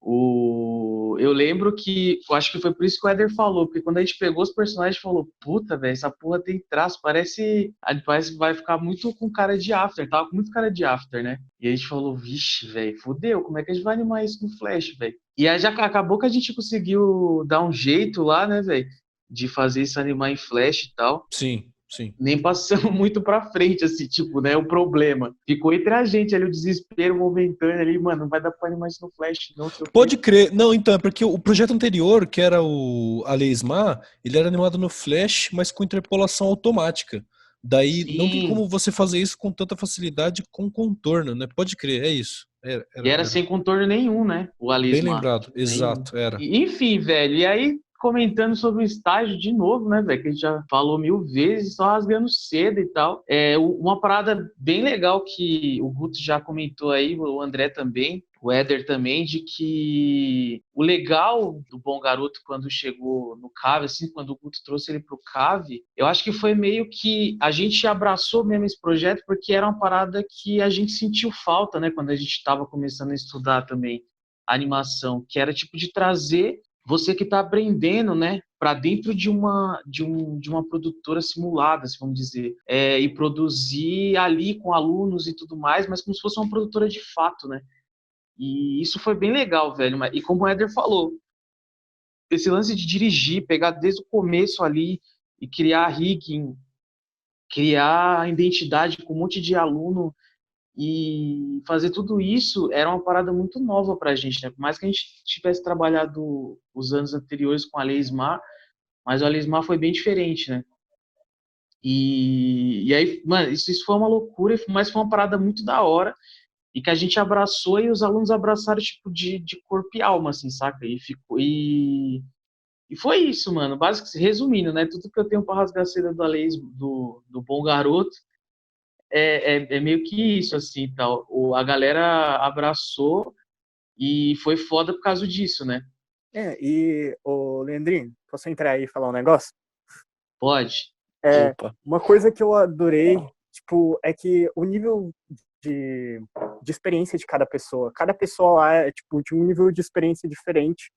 Eu lembro que, eu acho que foi por isso que o Éder falou, porque quando a gente pegou os personagens, falou, puta, velho, essa porra tem traço, parece que vai ficar muito com cara de After, tava com muito cara de After, né? E a gente falou, vixe, velho, fudeu, como é que a gente vai animar isso no Flash, velho? E aí já acabou que a gente conseguiu dar um jeito lá, né, velho? De fazer isso animar em Flash e tal. Sim, sim. Nem passamos muito pra frente, assim, tipo, né, o problema. Ficou entre a gente ali, o desespero momentâneo ali, mano, não vai dar pra animar isso no Flash, não sei o quê. Pode crer. Não, então, é porque o projeto anterior, que era o Aleisma, ele era animado no Flash, mas com interpolação automática. Daí Sim. Não tem como você fazer isso com tanta facilidade com contorno, né? Pode crer, é isso. Era sem contorno nenhum, né? O Alisma. Bem lembrado, exato, era. Enfim, velho, e aí comentando sobre o estágio de novo, né, velho, que a gente já falou 1000 vezes, só rasgando seda e tal. Uma parada bem legal que o Guto já comentou aí, o André também, o Éder também, de que o legal do Bom Garoto quando chegou no CAV, assim, quando o Guto trouxe ele pro CAV, eu acho que foi meio que a gente abraçou mesmo esse projeto porque era uma parada que a gente sentiu falta, né, quando a gente estava começando a estudar também a animação, que era tipo de trazer você que está aprendendo, né, para dentro de uma produtora simulada, se vamos dizer, e produzir ali com alunos e tudo mais, mas como se fosse uma produtora de fato, né? E isso foi bem legal, velho. E como o Éder falou, esse lance de dirigir, pegar desde o começo ali e criar rigging, criar a identidade com um monte de aluno e fazer tudo isso era uma parada muito nova pra gente, né? Por mais que a gente tivesse trabalhado os anos anteriores com a Leismar, mas a Leismar foi bem diferente, né? E aí, mano, isso foi uma loucura, mas foi uma parada muito da hora e que a gente abraçou e os alunos abraçaram, tipo, de corpo e alma, assim, saca? E foi isso, mano. Basicamente, resumindo, né? Tudo que eu tenho pra rasgar a seda do Bom Garoto é meio que isso, assim, tal. A galera abraçou e foi foda por causa disso, né? E, ô Leandrinho, posso entrar aí e falar um negócio? Pode. Opa. Uma coisa que eu adorei, tipo, é que o nível de experiência de cada pessoa lá é, tipo, de um nível de experiência diferente.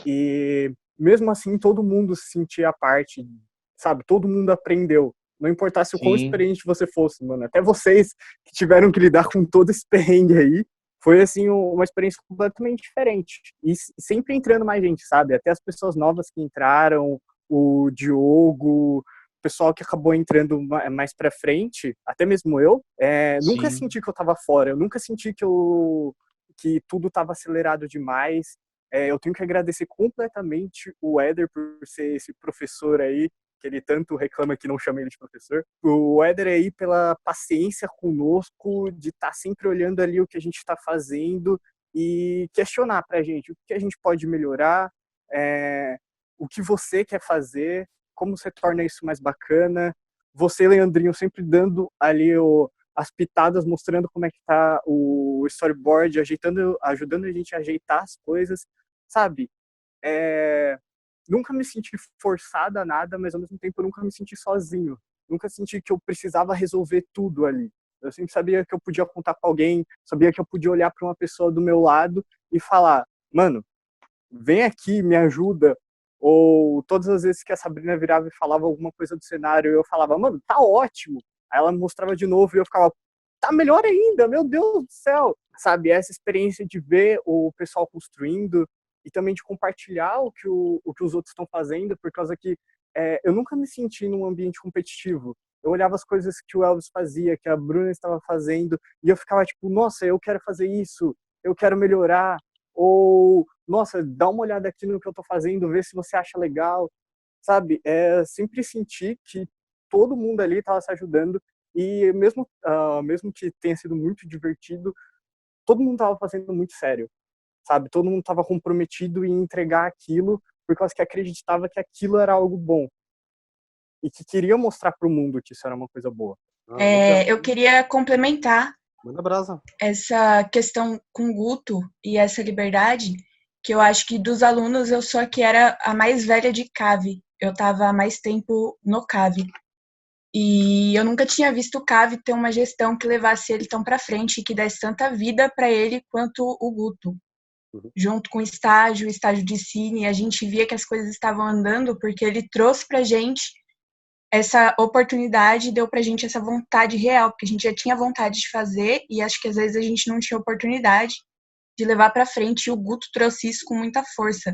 E, mesmo assim, todo mundo se sentia à parte, sabe? Todo mundo aprendeu. Não importasse o quão experiente você fosse, mano. Até vocês que tiveram que lidar com todo esse perrengue aí, foi, assim, uma experiência completamente diferente. E sempre entrando mais gente, sabe? Até as pessoas novas que entraram, o Diogo, o pessoal que acabou entrando mais pra frente, até mesmo eu, nunca senti que eu tava fora. Eu nunca senti que tudo tava acelerado demais. Eu tenho que agradecer completamente o Éder por ser esse professor aí, que ele tanto reclama que não chama ele de professor. O Éder aí pela paciência conosco, de estar sempre olhando ali o que a gente está fazendo e questionar pra gente o que a gente pode melhorar. o que você quer fazer, como você torna isso mais bacana. Você, Leandrinho, sempre dando ali as pitadas, mostrando como é que tá o storyboard, ajudando a gente a ajeitar as coisas, sabe? Nunca me senti forçada a nada, mas ao mesmo tempo eu nunca me senti sozinho. Nunca senti que eu precisava resolver tudo ali. Eu sempre sabia que eu podia contar com alguém, sabia que eu podia olhar para uma pessoa do meu lado e falar, mano, vem aqui, me ajuda. Ou todas as vezes que a Sabrina virava e falava alguma coisa do cenário, eu falava, mano, tá ótimo. Aí ela me mostrava de novo e eu ficava, tá melhor ainda, meu Deus do céu. Sabe, essa experiência de ver o pessoal construindo e também de compartilhar o que os outros estão fazendo, por causa que eu nunca me senti num ambiente competitivo. Eu olhava as coisas que o Elvis fazia, que a Bruna estava fazendo, e eu ficava tipo, nossa, eu quero fazer isso, eu quero melhorar. Ou, nossa, dá uma olhada aqui no que eu tô fazendo, vê se você acha legal, sabe? Sempre senti que todo mundo ali estava se ajudando e mesmo que tenha sido muito divertido, todo mundo estava fazendo muito sério, sabe? Todo mundo estava comprometido em entregar aquilo por causa que acreditava que aquilo era algo bom e que queria mostrar para o mundo que isso era uma coisa boa. Eu queria complementar Manda brasa. essa questão com o Guto e essa liberdade, que eu acho que dos alunos eu sou a que era a mais velha de CAV. Eu estava há mais tempo no CAV. E eu nunca tinha visto o CAV ter uma gestão que levasse ele tão para frente e que desse tanta vida para ele quanto o Guto. Junto com o estágio de cine, a gente via que as coisas estavam andando porque ele trouxe pra gente essa oportunidade, deu pra gente essa vontade real, porque a gente já tinha vontade de fazer e acho que às vezes a gente não tinha oportunidade de levar pra frente, e o Guto trouxe isso com muita força.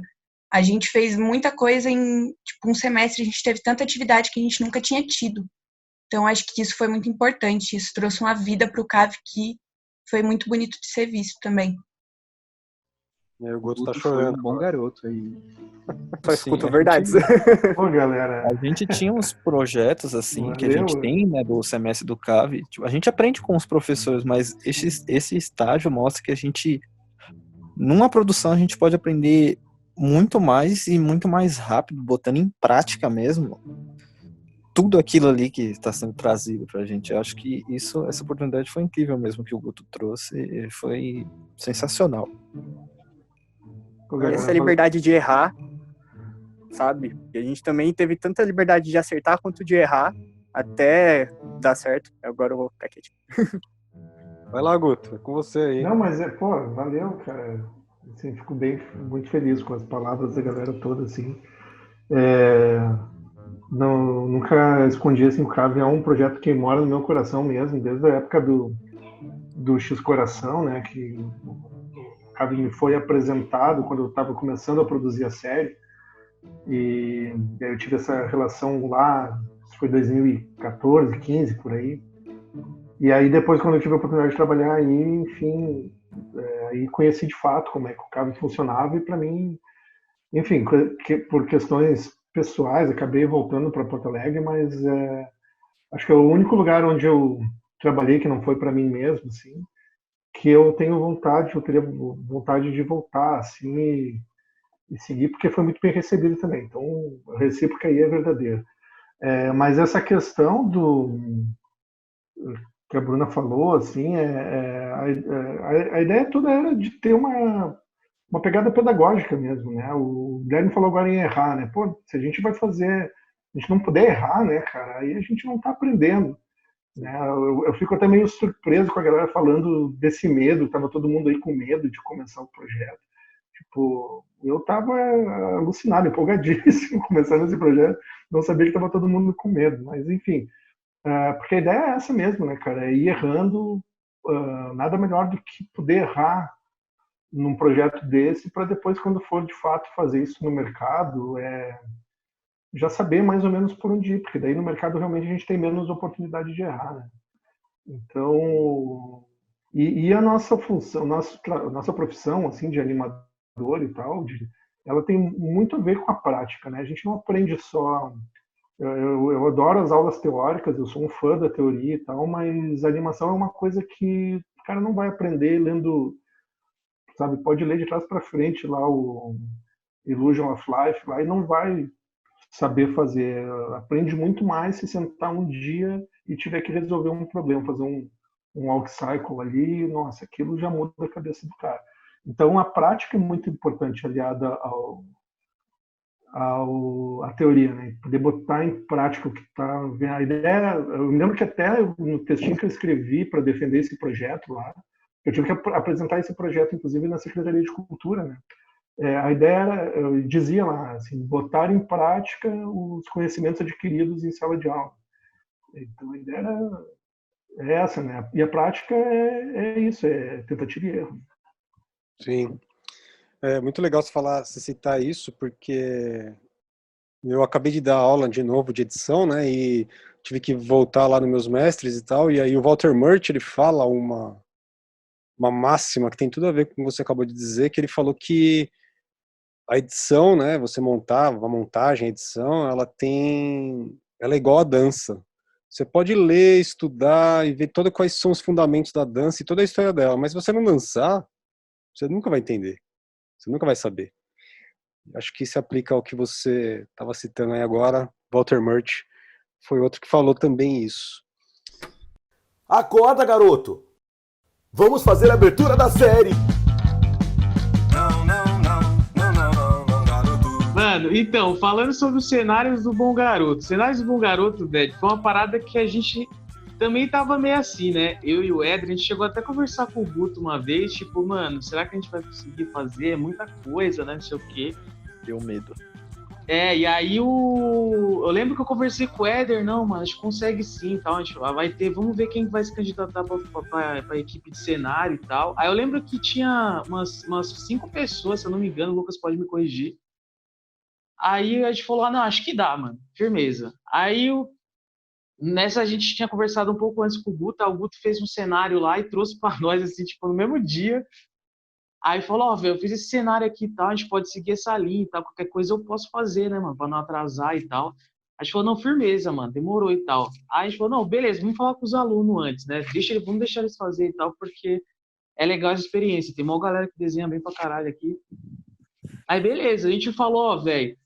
A gente fez muita coisa em um semestre, a gente teve tanta atividade que a gente nunca tinha tido. Então acho que isso foi muito importante, isso trouxe uma vida pro CAV que foi muito bonito de ser visto também. O Guto tá Foi chorando. um bom garoto aí. Só Sim, escuto a verdades. Pô, galera. A gente tinha uns projetos assim que a Valeu. gente tem, né, do semestre do CAV. Tipo, a gente aprende com os professores, mas esse estágio mostra que a gente, numa produção, a gente pode aprender muito mais e muito mais rápido, botando em prática mesmo tudo aquilo ali que está sendo trazido pra gente. Eu acho que essa oportunidade foi incrível mesmo que o Guto trouxe, e foi sensacional. Pô, galera, Essa liberdade de errar, sabe? E a gente também teve tanta liberdade de acertar quanto de errar, até dar certo. Agora eu vou ficar quietinho. Vai lá, Guto, é com você aí. Não, mas pô, valeu, cara. Assim, fico muito feliz com as palavras da galera toda, assim. Não, nunca escondi, assim, o CAV é um projeto que mora no meu coração mesmo, desde a época do X Coração, né, que o CAV me foi apresentado quando eu estava começando a produzir a série, e aí eu tive essa relação lá, isso foi 2014, 15, por aí. E aí depois, quando eu tive a oportunidade de trabalhar aí, enfim, aí conheci de fato como é que o CAV funcionava, e para mim, enfim, por questões pessoais, acabei voltando para Porto Alegre, mas acho que é o único lugar onde eu trabalhei que não foi para mim mesmo, assim, que eu teria vontade de voltar, assim, e seguir, porque foi muito bem recebido também. Então, a recíproca aí é verdadeira. Mas essa questão que a Bruna falou, assim, a ideia toda era de ter uma pegada pedagógica mesmo, né? O Guilherme falou agora em errar, né? Pô, se a gente vai fazer, a gente não puder errar, né, cara, aí a gente não está aprendendo, né? Eu fico até meio surpreso com a galera falando desse medo, tava todo mundo aí com medo de começar o projeto. Tipo, eu tava alucinado, empolgadíssimo começando esse projeto, não sabia que tava todo mundo com medo, mas enfim, porque a ideia é essa mesmo, né, cara? É ir errando, nada melhor do que poder errar num projeto desse para depois, quando for de fato fazer isso no mercado, já saber mais ou menos por onde ir, porque daí no mercado realmente a gente tem menos oportunidade de errar, né? Então, e a nossa função, nossa profissão, assim, de animador e tal, ela tem muito a ver com a prática, né? A gente não aprende só. Eu adoro as aulas teóricas, eu sou um fã da teoria e tal, mas a animação é uma coisa que o cara não vai aprender lendo, sabe? Pode ler de trás para frente lá Illusion of Life lá e não vai saber fazer. Aprende muito mais se sentar um dia e tiver que resolver um problema, fazer um walk cycle ali, nossa, aquilo já muda a cabeça do cara. Então a prática é muito importante aliada à teoria, né? Poder botar em prática o que está vendo. A ideia, eu me lembro que até no textinho que eu escrevi para defender esse projeto lá, eu tive que apresentar esse projeto, inclusive, na Secretaria de Cultura, né? A ideia era, eu dizia lá, assim, botar em prática os conhecimentos adquiridos em sala de aula. Então a ideia é essa, né? E a prática é isso, é tentativa e erro. Sim. É muito legal você citar isso, porque eu acabei de dar aula de novo de edição, né? E tive que voltar lá nos meus mestres e tal. E aí o Walter Murch, ele fala uma máxima que tem tudo a ver com o que você acabou de dizer, que ele falou que a edição, né? Você montar, a montagem, a edição, ela é igual à dança. Você pode ler, estudar e ver quais são os fundamentos da dança e toda a história dela, mas se você não dançar, você nunca vai entender. Você nunca vai saber. Acho que se aplica ao que você estava citando aí agora. Walter Murch foi outro que falou também isso. Acorda, garoto! Vamos fazer a abertura da série! Mano, então, falando sobre os cenários do Bom Garoto. Cenários do Bom Garoto, velho, foi uma parada que a gente também tava meio assim, né? Eu e o Éder, a gente chegou até a conversar com o Guto uma vez, tipo, mano, será que a gente vai conseguir fazer? É muita coisa, né? Não sei o quê. Deu medo. E aí eu lembro que eu conversei com o Éder, não, mano, a gente consegue sim, tal, a gente vai ter, vamos ver quem vai se candidatar pra equipe de cenário e tal. Aí eu lembro que tinha umas 5 pessoas, se eu não me engano, o Lucas pode me corrigir. Aí a gente falou, não, acho que dá, mano, firmeza. Aí nessa a gente tinha conversado um pouco antes com o Guto fez um cenário lá e trouxe pra nós, assim, tipo, no mesmo dia. Aí falou, velho, eu fiz esse cenário aqui e tal, a gente pode seguir essa linha e tal, qualquer coisa eu posso fazer, né, mano, pra não atrasar e tal. A gente falou, não, firmeza, mano, demorou e tal. Aí a gente falou, não, beleza, vamos falar com os alunos antes, né, vamos deixar eles fazer e tal, porque é legal essa experiência, tem uma galera que desenha bem pra caralho aqui. Aí beleza, a gente falou, velho,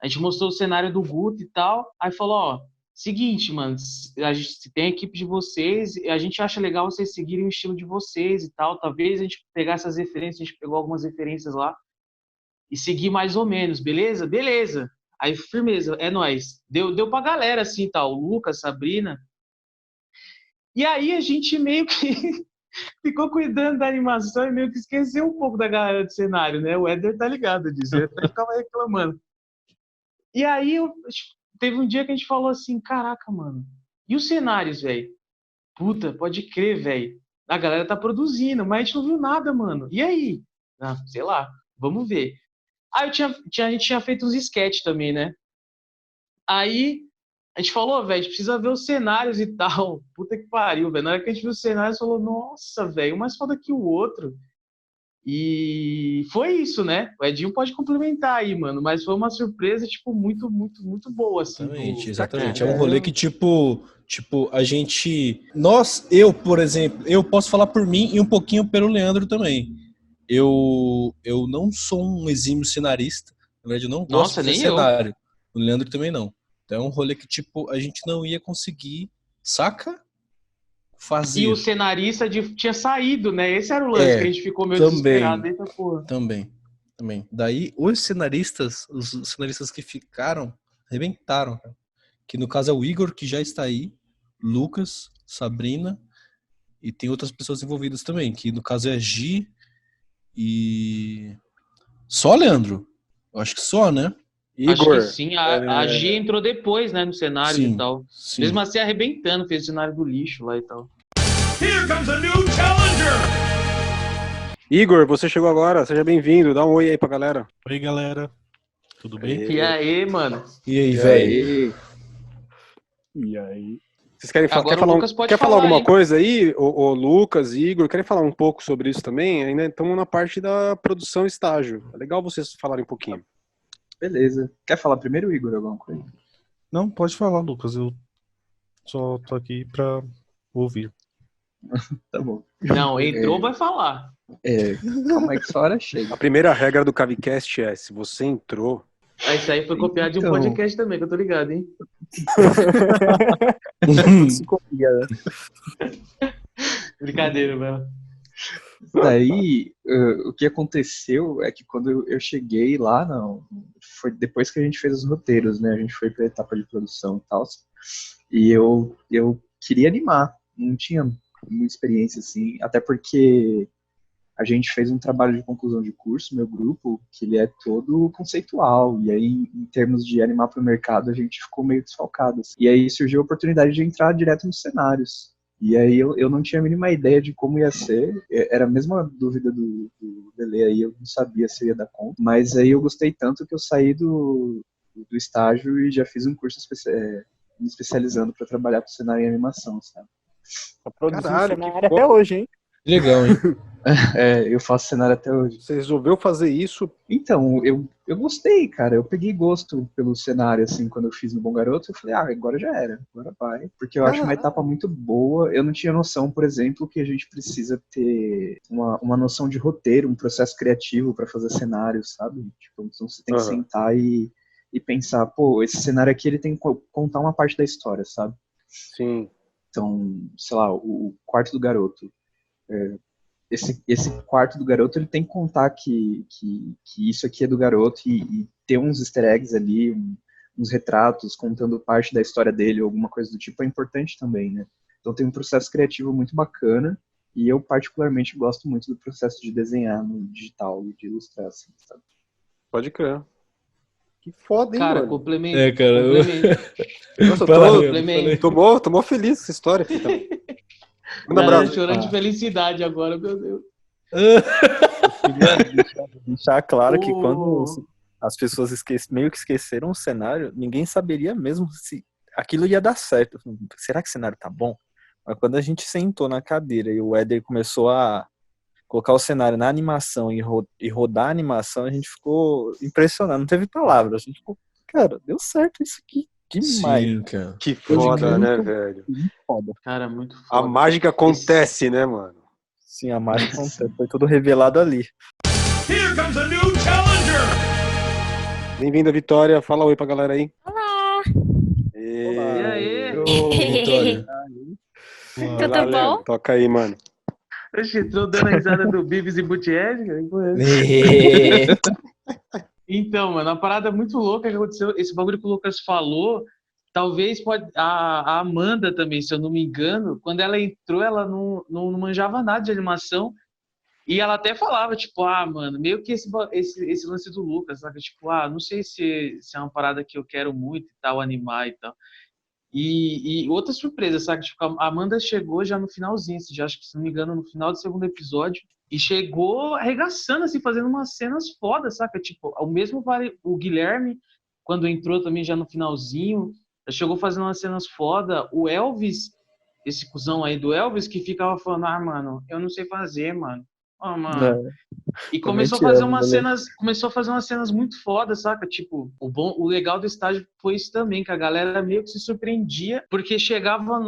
a gente mostrou o cenário do Guto e tal, aí falou, seguinte, mano, a gente tem a equipe de vocês, a gente acha legal vocês seguirem o estilo de vocês e tal, talvez a gente pegar essas referências, a gente pegou algumas referências lá, e seguir mais ou menos, beleza? Beleza. Aí, firmeza, é nóis. Deu pra galera, assim, tal, o Lucas, Sabrina. E aí a gente meio que ficou cuidando da animação e meio que esqueceu um pouco da galera do cenário, né? O Éder tá ligado disso, ele até ficava reclamando. E aí teve um dia que a gente falou assim, caraca, mano, e os cenários, velho? Puta, pode crer, velho. A galera tá produzindo, mas a gente não viu nada, mano. E aí? Ah, sei lá, vamos ver. Aí a gente tinha feito uns sketches também, né? Aí a gente falou, velho, a gente precisa ver os cenários e tal. Puta que pariu, velho. Na hora que a gente viu os cenários, falou, nossa, velho, um mais foda que o outro. E foi isso, né? O Edinho pode complementar aí, mano, mas foi uma surpresa, tipo, muito, muito, muito boa, assim. Exatamente. É um rolê que, tipo, a gente... Eu, por exemplo, eu posso falar por mim e um pouquinho pelo Leandro também. Eu não sou um exímio cenarista. Na verdade, eu não gosto de fazer cenário. O Leandro também não. Então é um rolê que, tipo, a gente não ia conseguir, saca? Fazer. E o cenarista tinha saído, né? Esse era o lance que a gente ficou meio desesperado. Eita, porra. Também. Daí, os cenaristas que ficaram, arrebentaram. Cara. Que no caso é o Igor, que já está aí, Lucas, Sabrina, e tem outras pessoas envolvidas também, que no caso é a Gi e... Só, Leandro? Eu acho que só, né? Igor. Acho que sim, a Gi entrou depois, né, no cenário e tal. Sim. Mesmo assim, arrebentando, fez o cenário do lixo lá e tal. Here comes a new challenger! Igor, você chegou agora, seja bem-vindo, dá um oi aí pra galera. Oi, galera. Tudo bem? E aí, mano? E aí, velho? E aí? Vocês querem quer falar alguma coisa aí? O Lucas, Igor, querem falar um pouco sobre isso também? Ainda estamos na parte da produção estágio. É legal vocês falarem um pouquinho. Beleza. Quer falar primeiro, Igor, alguma coisa? Não, pode falar, Lucas. Eu só tô aqui pra ouvir. Tá bom. Não, entrou, vai falar. Calma aí que essa hora chega. A primeira regra do Cavicast é, se você entrou... Isso aí foi copiado de um Então. podcast também, que eu tô ligado, hein? Se copia, né? Brincadeira, velho. Daí, o que aconteceu é que quando eu cheguei lá, foi depois que a gente fez os roteiros, né? A gente foi pra etapa de produção e tal. E eu queria animar. Não tinha muita experiência, assim. Até porque a gente fez um trabalho de conclusão de curso, meu grupo, que ele é todo conceitual. E aí, em termos de animar para o mercado, a gente ficou meio desfalcado. Assim. E aí surgiu a oportunidade de entrar direto nos cenários. E aí eu não tinha a mínima ideia de como ia ser. Era a mesma dúvida do Belê aí, eu não sabia se ia dar conta. Mas aí eu gostei tanto que eu saí do estágio e já fiz um curso me especializando para trabalhar com cenário e animação, sabe? Tá produzindo Caralho, cenário que até foda. hoje, hein? Legal, hein? Eu faço cenário até hoje. Você resolveu fazer isso? Então, eu gostei, cara. Eu peguei gosto pelo cenário, assim, quando eu fiz no Bom Garoto. Eu falei, agora já era, agora vai. Porque eu acho uma etapa muito boa. Eu não tinha noção, por exemplo, que a gente precisa ter uma noção de roteiro, um processo criativo para fazer cenários, sabe? Tipo, então você tem que sentar e pensar, pô, esse cenário aqui ele tem que contar uma parte da história, sabe? Sim. Então, sei lá, o quarto do garoto. Esse quarto do garoto, ele tem que contar que isso aqui é do garoto e ter uns easter eggs ali, uns retratos contando parte da história dele ou alguma coisa do tipo é importante também, né? Então tem um processo criativo muito bacana e eu particularmente gosto muito do processo de desenhar no digital e de ilustrar, assim, sabe? Pode crer. Que foda, hein, Cara, mano? complemento. Cara. Nossa, eu tô mó feliz com essa história aqui também. Manda Galera abraço. chorando de felicidade agora, meu Deus. Deixar claro que quando as pessoas meio que esqueceram o cenário, ninguém saberia mesmo se aquilo ia dar certo. Será que o cenário tá bom? Mas quando a gente sentou na cadeira e o Éder começou a colocar o cenário na animação e rodar a animação, a gente ficou impressionado. Não teve palavras. A gente ficou, cara, deu certo isso aqui demais. Sim, cara. Que foda, né, velho? Muito foda. Cara, muito A foda. mágica acontece, né, mano? Sim, a mágica acontece. Foi tudo revelado ali. Here comes a new challenger! Bem-vindo, Vitória. Fala oi pra galera aí. Olá! E aí? Vitória. Tudo bom? Toca aí, mano. Oxe, entrou dando a risada do Bibis e Butier, cara. Então, mano, uma parada muito louca que aconteceu. Esse bagulho que o Lucas falou, talvez a Amanda também, se eu não me engano, quando ela entrou, ela não manjava nada de animação. E ela até falava, tipo, mano, meio que esse lance do Lucas, sabe? Tipo, não sei se é uma parada que eu quero muito e tal, animar e tal. E outra surpresa, sabe? Tipo, a Amanda chegou já no finalzinho, assim, já acho que, se não me engano, no final do segundo episódio, e chegou arregaçando, assim, fazendo umas cenas fodas, saca? Tipo, o Guilherme, quando entrou também já no finalzinho, já chegou fazendo umas cenas fodas. O Elvis, esse cuzão aí do Elvis, que ficava falando, mano, eu não sei fazer, mano. Mano. E começou a fazer umas cenas muito fodas, saca? Tipo, o legal do estágio foi isso também, que a galera meio que se surpreendia, porque chegava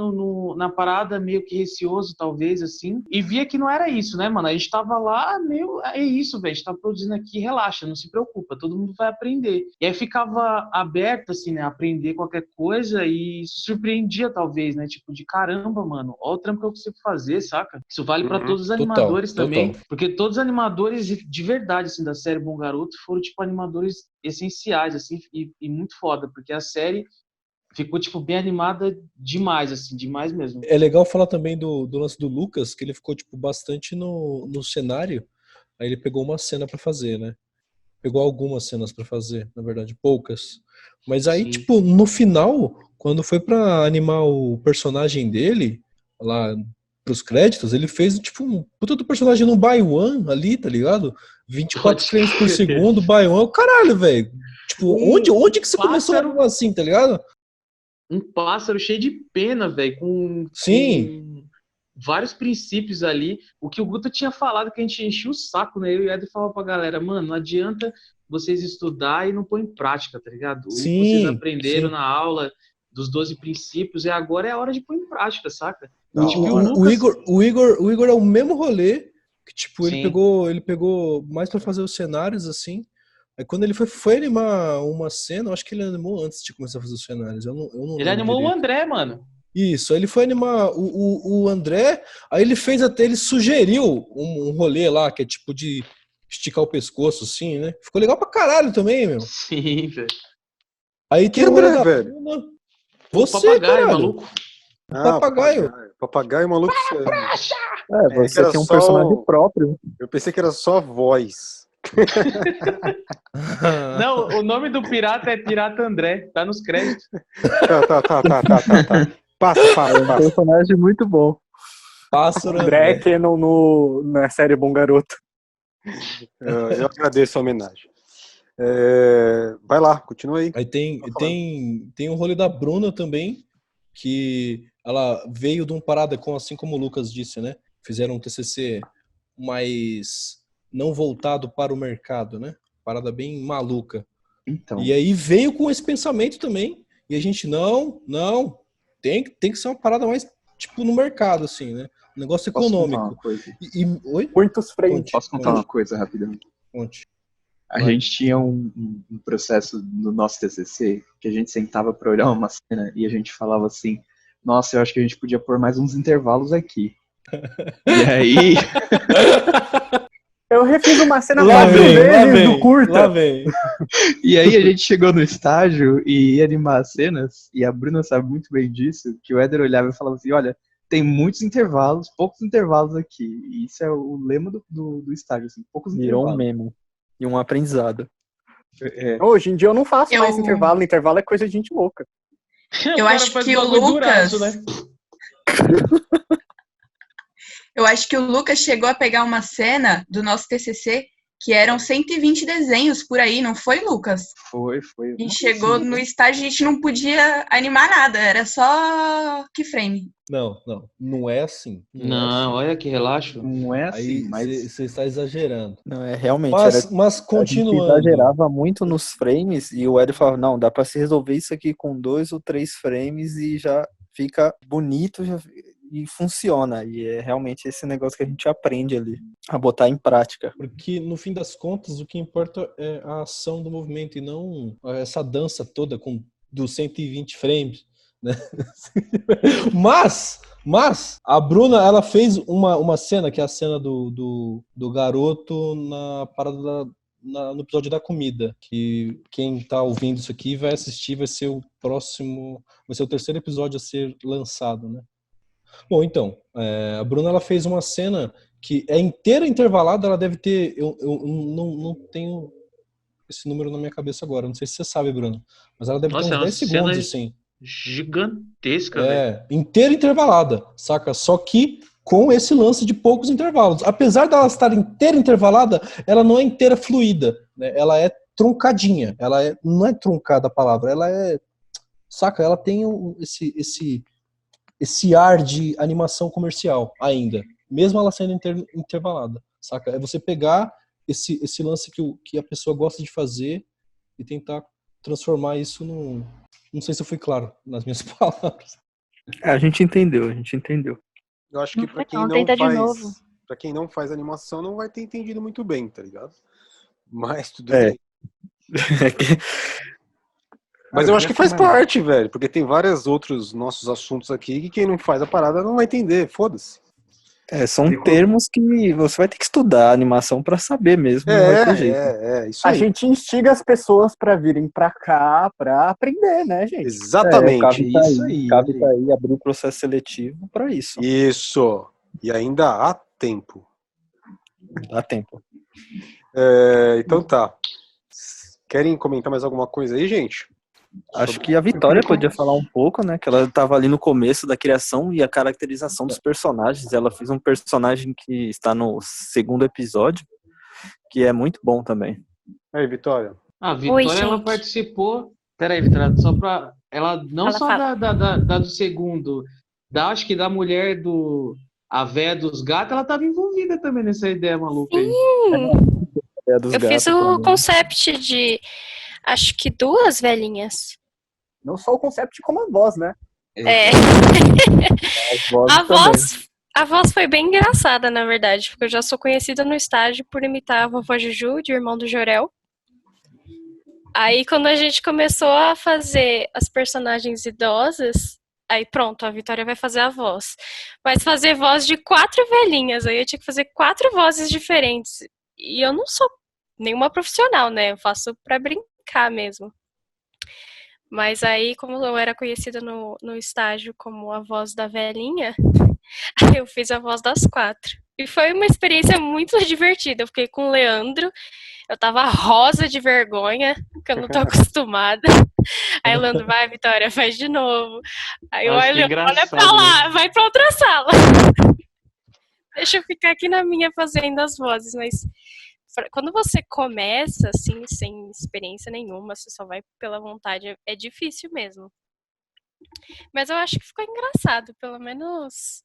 na parada meio que receoso, talvez, assim, e via que não era isso, né, mano? A gente tava lá, é isso, velho, a gente tá produzindo aqui, relaxa, não se preocupa, todo mundo vai aprender. E aí ficava aberto, assim, né, a aprender qualquer coisa e se surpreendia, talvez, né, tipo, de caramba, mano, olha o trampo que eu consigo fazer, saca? Isso vale pra todos os animadores também, porque todos os animadores de verdade, assim, da série Bom Garoto foram, tipo, animadores essenciais, assim, e muito foda, porque a série ficou, tipo, bem animada demais, assim, demais mesmo. É legal falar também do lance do Lucas, que ele ficou, tipo, bastante no cenário, aí ele pegou uma cena pra fazer, né? Pegou algumas cenas pra fazer, na verdade, poucas. Mas aí, tipo, no final, quando foi pra animar o personagem dele, lá pros créditos, ele fez, tipo, um puta do personagem no by one ali, tá ligado? 24 frames por segundo, by one, caralho, velho. Tipo, onde que você começou a animar assim, tá ligado? Um pássaro cheio de pena, velho, com vários princípios ali. O que o Guto tinha falado, que a gente enchia o saco, né? Eu e o Eder falava pra galera, mano, não adianta vocês estudar e não pôr em prática, tá ligado? Vocês aprenderam na aula dos 12 princípios e agora é a hora de pôr em prática, saca? O Igor é o mesmo rolê que, tipo, Sim. ele pegou mais pra fazer os cenários, assim. Aí quando ele foi animar uma cena, eu acho que ele animou antes de começar a fazer os cenários. Eu não Ele lembro animou o direito. André, mano. Isso, aí ele foi animar o André, aí ele sugeriu um rolê lá, que é tipo de esticar o pescoço, assim, né? Ficou legal pra caralho também, meu. Sim, velho. Aí Que tem o rolê André, da velho? Bruna. O Você, papagaio, caralho. maluco. Papagaio. Papagaio maluco. Você era tem um só personagem próprio. Eu pensei que era só voz. Não, o nome do pirata é Pirata André. Tá nos créditos. Tá. Passa. Um personagem muito bom. Pássaro André André. que na série Bom Garoto. Eu agradeço a homenagem. Vai lá, continua aí. Aí tem o rolê da Bruna também, que ela veio de um parada com, assim como o Lucas disse, né? Fizeram um TCC mais não voltado para o mercado, né? Parada bem maluca. Então, E aí veio com esse pensamento também, e a gente, não, tem que ser uma parada mais, tipo, no mercado, assim, né? Um negócio posso contar uma econômico. coisa? Oi? Muitos frames. Posso contar uma coisa rapidamente? Conte. A Vai. gente tinha um processo no nosso TCC que a gente sentava para olhar uma cena e a gente falava assim: nossa, eu acho que a gente podia pôr mais uns intervalos aqui. E aí, Eu refiz uma cena Lá 4 vem, vezes do lá curta. vem. e aí a gente chegou no estágio e ia animar as cenas, e a Bruna sabe muito bem disso, que o Éder olhava e falava assim: olha, tem muitos intervalos, poucos intervalos aqui. E isso é o lema do estágio, assim, poucos Virou um intervalos. meme. E um aprendizado. Hoje em dia eu não faço Eu- mais intervalo. Intervalo é coisa de gente louca. Eu acho que o Lucas. Né? Eu acho que o Lucas chegou a pegar uma cena do nosso TCC que eram 120 desenhos por aí, não foi, Lucas? Foi. A gente chegou no estágio, a gente não podia animar nada, era só keyframe. Não é assim. Não, olha que relaxo. Não é assim, Aí mas você está exagerando. Não, realmente. Mas A gente continuando. exagerava muito nos frames e o Éder falava, não, dá pra se resolver isso aqui com 2 ou 3 frames e já fica bonito e funciona. E é realmente esse negócio que a gente aprende ali, a botar em prática. Porque, no fim das contas, o que importa é a ação do movimento e não essa dança toda com dos 120 frames, né? Mas a Bruna, ela fez uma cena, que é a cena do garoto na parada no episódio da comida, que quem tá ouvindo isso aqui vai assistir, vai ser o terceiro episódio a ser lançado, né? Bom, então, a Bruna, ela fez uma cena que é inteira intervalada, ela deve ter, eu não tenho esse número na minha cabeça agora, não sei se você sabe, Bruno, mas ela deve Nossa, ter é uns uma 10 segundos, cena assim. gigantesca, velho. Inteira intervalada, saca? Só que com esse lance de poucos intervalos. Apesar dela estar inteira intervalada, ela não é inteira fluida, né? Ela é truncadinha, não é truncada a palavra, ela é, saca? Ela tem esse ar de animação comercial ainda, mesmo ela sendo intervalada, saca? É você pegar esse lance que a pessoa gosta de fazer e tentar transformar isso num... Não sei se eu fui claro nas minhas palavras. A gente entendeu. Eu acho que pra quem não faz animação não vai ter entendido muito bem, tá ligado? Mas tudo bem. Mas eu acho que faz parte, velho, porque tem vários outros nossos assuntos aqui que quem não faz a parada não vai entender, foda-se. São termos que você vai ter que estudar a animação pra saber mesmo, não vai ter jeito. Isso aí. A gente instiga as pessoas pra virem pra cá pra aprender, né, gente? Exatamente, isso aí. Cabe tá aí abrir o processo seletivo pra isso. Isso. E ainda há tempo. Dá tempo. Então tá. Querem comentar mais alguma coisa aí, gente? Acho que a Vitória podia falar um pouco, né? Que ela estava ali no começo da criação e a caracterização dos personagens. Ela fez um personagem que está no 2º episódio, que é muito bom também. Aí, Vitória. A Vitória, ela participou... Peraí, Vitória, só pra... Ela não só da do segundo, acho que da mulher a véia dos gatos, ela estava envolvida também nessa ideia maluca aí. Eu fiz o concept de... Acho que 2 velhinhas. Não só o concept como a voz, né? É. A voz foi bem engraçada, na verdade, porque eu já sou conhecida no estágio por imitar a vovó Juju, de Irmão do Jorel. Aí, quando a gente começou a fazer as personagens idosas, aí pronto, a Vitória vai fazer a voz. Mas fazer voz de 4 velhinhas, aí eu tinha que fazer 4 vozes diferentes. E eu não sou nenhuma profissional, né? Eu faço pra brincar mesmo. Mas aí, como eu era conhecida no estágio como a voz da velhinha, eu fiz a voz das 4. E foi uma experiência muito divertida. Eu fiquei com o Leandro, eu tava rosa de vergonha, que eu não tô acostumada. Aí o Leandro, vai, Vitória, faz de novo. Aí olha pra lá, vai pra outra sala. Deixa eu ficar aqui na minha fazendo as vozes, mas quando você começa, assim, sem experiência nenhuma, você só vai pela vontade, é difícil mesmo. Mas eu acho que ficou engraçado, pelo menos...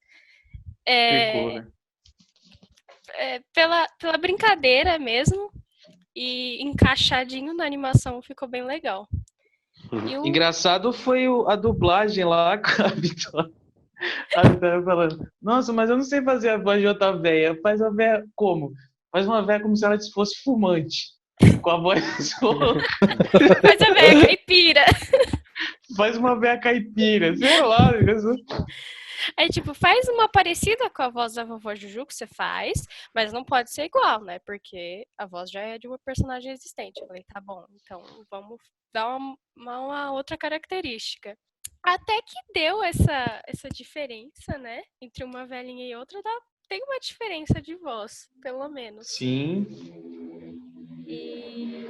Pegou, né? Pela brincadeira mesmo, e encaixadinho na animação ficou bem legal. Engraçado foi a dublagem lá com a Vitória. A Vitória falando, nossa, mas eu não sei fazer a voz de outra véia. Faz a véia como? Faz uma véia como se ela fosse fumante. Com a voz rouca. Faz a véia caipira. Faz uma véia caipira, sei lá. Aí, tipo, faz uma parecida com a voz da vovó Juju que você faz, mas não pode ser igual, né? Porque a voz já é de uma personagem existente. Eu falei, tá bom, então vamos dar uma outra característica. Até que deu essa diferença, né? Entre uma velhinha e outra, tem uma diferença de voz, pelo menos. Sim. E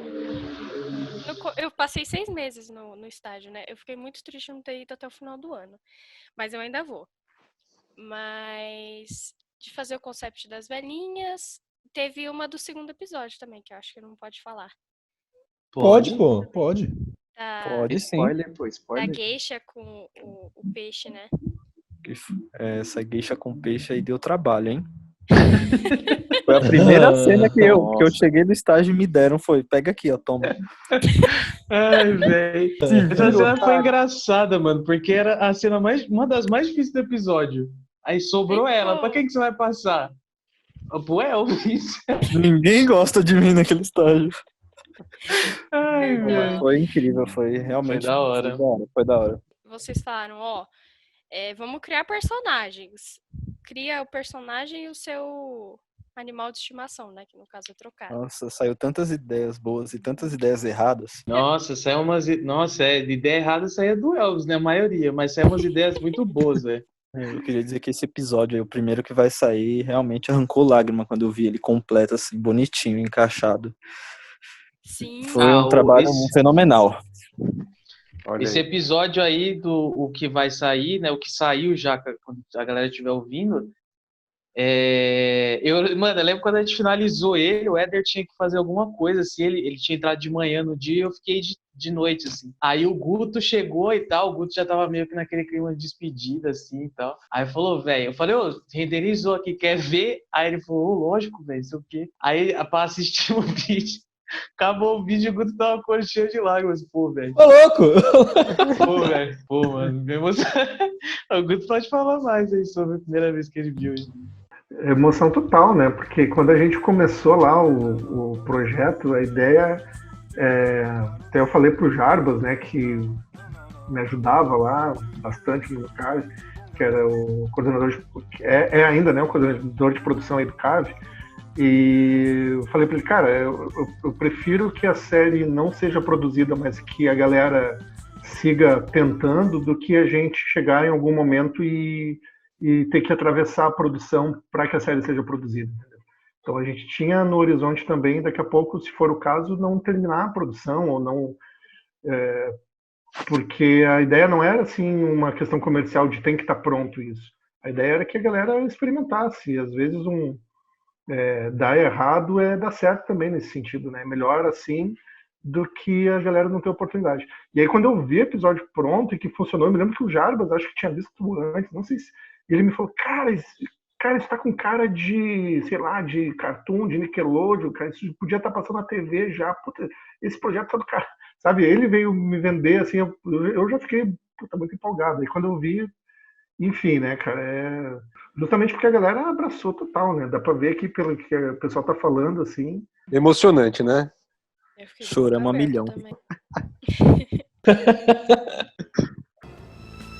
eu passei 6 meses no estágio, né? Eu fiquei muito triste de não ter ido até o final do ano. Mas eu ainda vou. Mas de fazer o concept das velhinhas, teve uma do segundo episódio também, que eu acho que não pode falar. Pode, pô, pode. Pode sim. Spoiler, pô, spoiler. Da geisha com o peixe, né? Essa geisha com peixe aí deu trabalho, hein? Foi a primeira cena que eu cheguei no estágio e me deram, foi, pega aqui, ó, toma. Ai, velho. Essa cena foi engraçada, mano, porque era a cena uma das mais difíceis do episódio. Aí sobrou ela. Pra quem que você vai passar? Pro Elvis. Ninguém gosta de mim naquele estágio. Ai, velho. Foi incrível, foi realmente. Foi da hora. Foi da hora. Vocês falaram, vamos criar personagens. Cria o personagem e o seu animal de estimação, né? Que no caso é trocado. Nossa, saiu tantas ideias boas e tantas ideias erradas. Nossa, saiu umas... Nossa, de ideia errada saía do Elvis, né? A maioria. Mas saiu umas ideias muito boas, velho. Eu queria dizer que esse episódio aí, o primeiro que vai sair, realmente arrancou lágrima quando eu vi ele completo, assim, bonitinho, encaixado. Sim. Foi um trabalho fenomenal. Esse episódio aí o que vai sair, né? O que saiu já, quando a galera estiver ouvindo. Eu lembro quando a gente finalizou ele, o Éder tinha que fazer alguma coisa, assim, ele tinha entrado de manhã no dia, eu fiquei de noite, assim. Aí o Guto chegou e tal, o Guto já tava meio que naquele clima de despedida, assim, e tal. Aí falou, velho, eu falei, renderizou aqui, quer ver? Aí ele falou, lógico, velho, sei o quê. Aí, pra assistir o vídeo, acabou o vídeo e o Guto tava com o olho cheio de lágrimas, pô, velho. Ô, louco! Pô, velho, mano, o Guto pode falar mais aí sobre a primeira vez que ele viu isso. Emoção total, né? Porque quando a gente começou lá o projeto, a ideia, até eu falei pro Jarbas, né, que me ajudava lá bastante no CAV, que era o coordenador ainda, né, o coordenador de produção aí do CAV, e eu falei para ele, cara, eu prefiro que a série não seja produzida, mas que a galera siga tentando, do que a gente chegar em algum momento e ter que atravessar a produção para que a série seja produzida. Entendeu? Então a gente tinha no horizonte também, daqui a pouco, se for o caso, não terminar a produção, ou não... porque a ideia não era assim uma questão comercial de tem que estar pronto isso. A ideia era que a galera experimentasse. Às vezes dar errado dar certo também nesse sentido, né? Melhor assim do que a galera não ter oportunidade. E aí quando eu vi o episódio pronto e que funcionou, eu me lembro que o Jarbas, acho que tinha visto antes, não sei se... Ele me falou, cara, isso tá com cara de, sei lá, de cartoon, de Nickelodeon, cara, isso podia estar passando na TV já, puta, esse projeto tá do cara, sabe? Ele veio me vender, assim, eu já fiquei puta, muito empolgado. E quando eu vi, enfim, né, cara, justamente porque a galera abraçou total, né? Dá pra ver aqui pelo que o pessoal tá falando, assim. Emocionante, né? Choramos a milhão.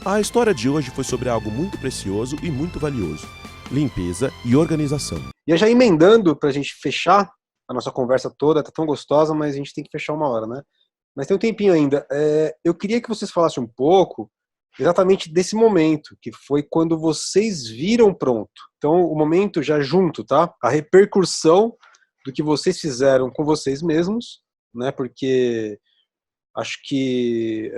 A história de hoje foi sobre algo muito precioso e muito valioso: limpeza e organização. E já emendando pra gente fechar a nossa conversa toda, tá tão gostosa, mas a gente tem que fechar uma hora, né? Mas tem um tempinho ainda. Eu queria que vocês falassem um pouco exatamente desse momento, que foi quando vocês viram pronto. Então, o momento já junto, tá? A repercussão do que vocês fizeram com vocês mesmos, né? Porque acho que,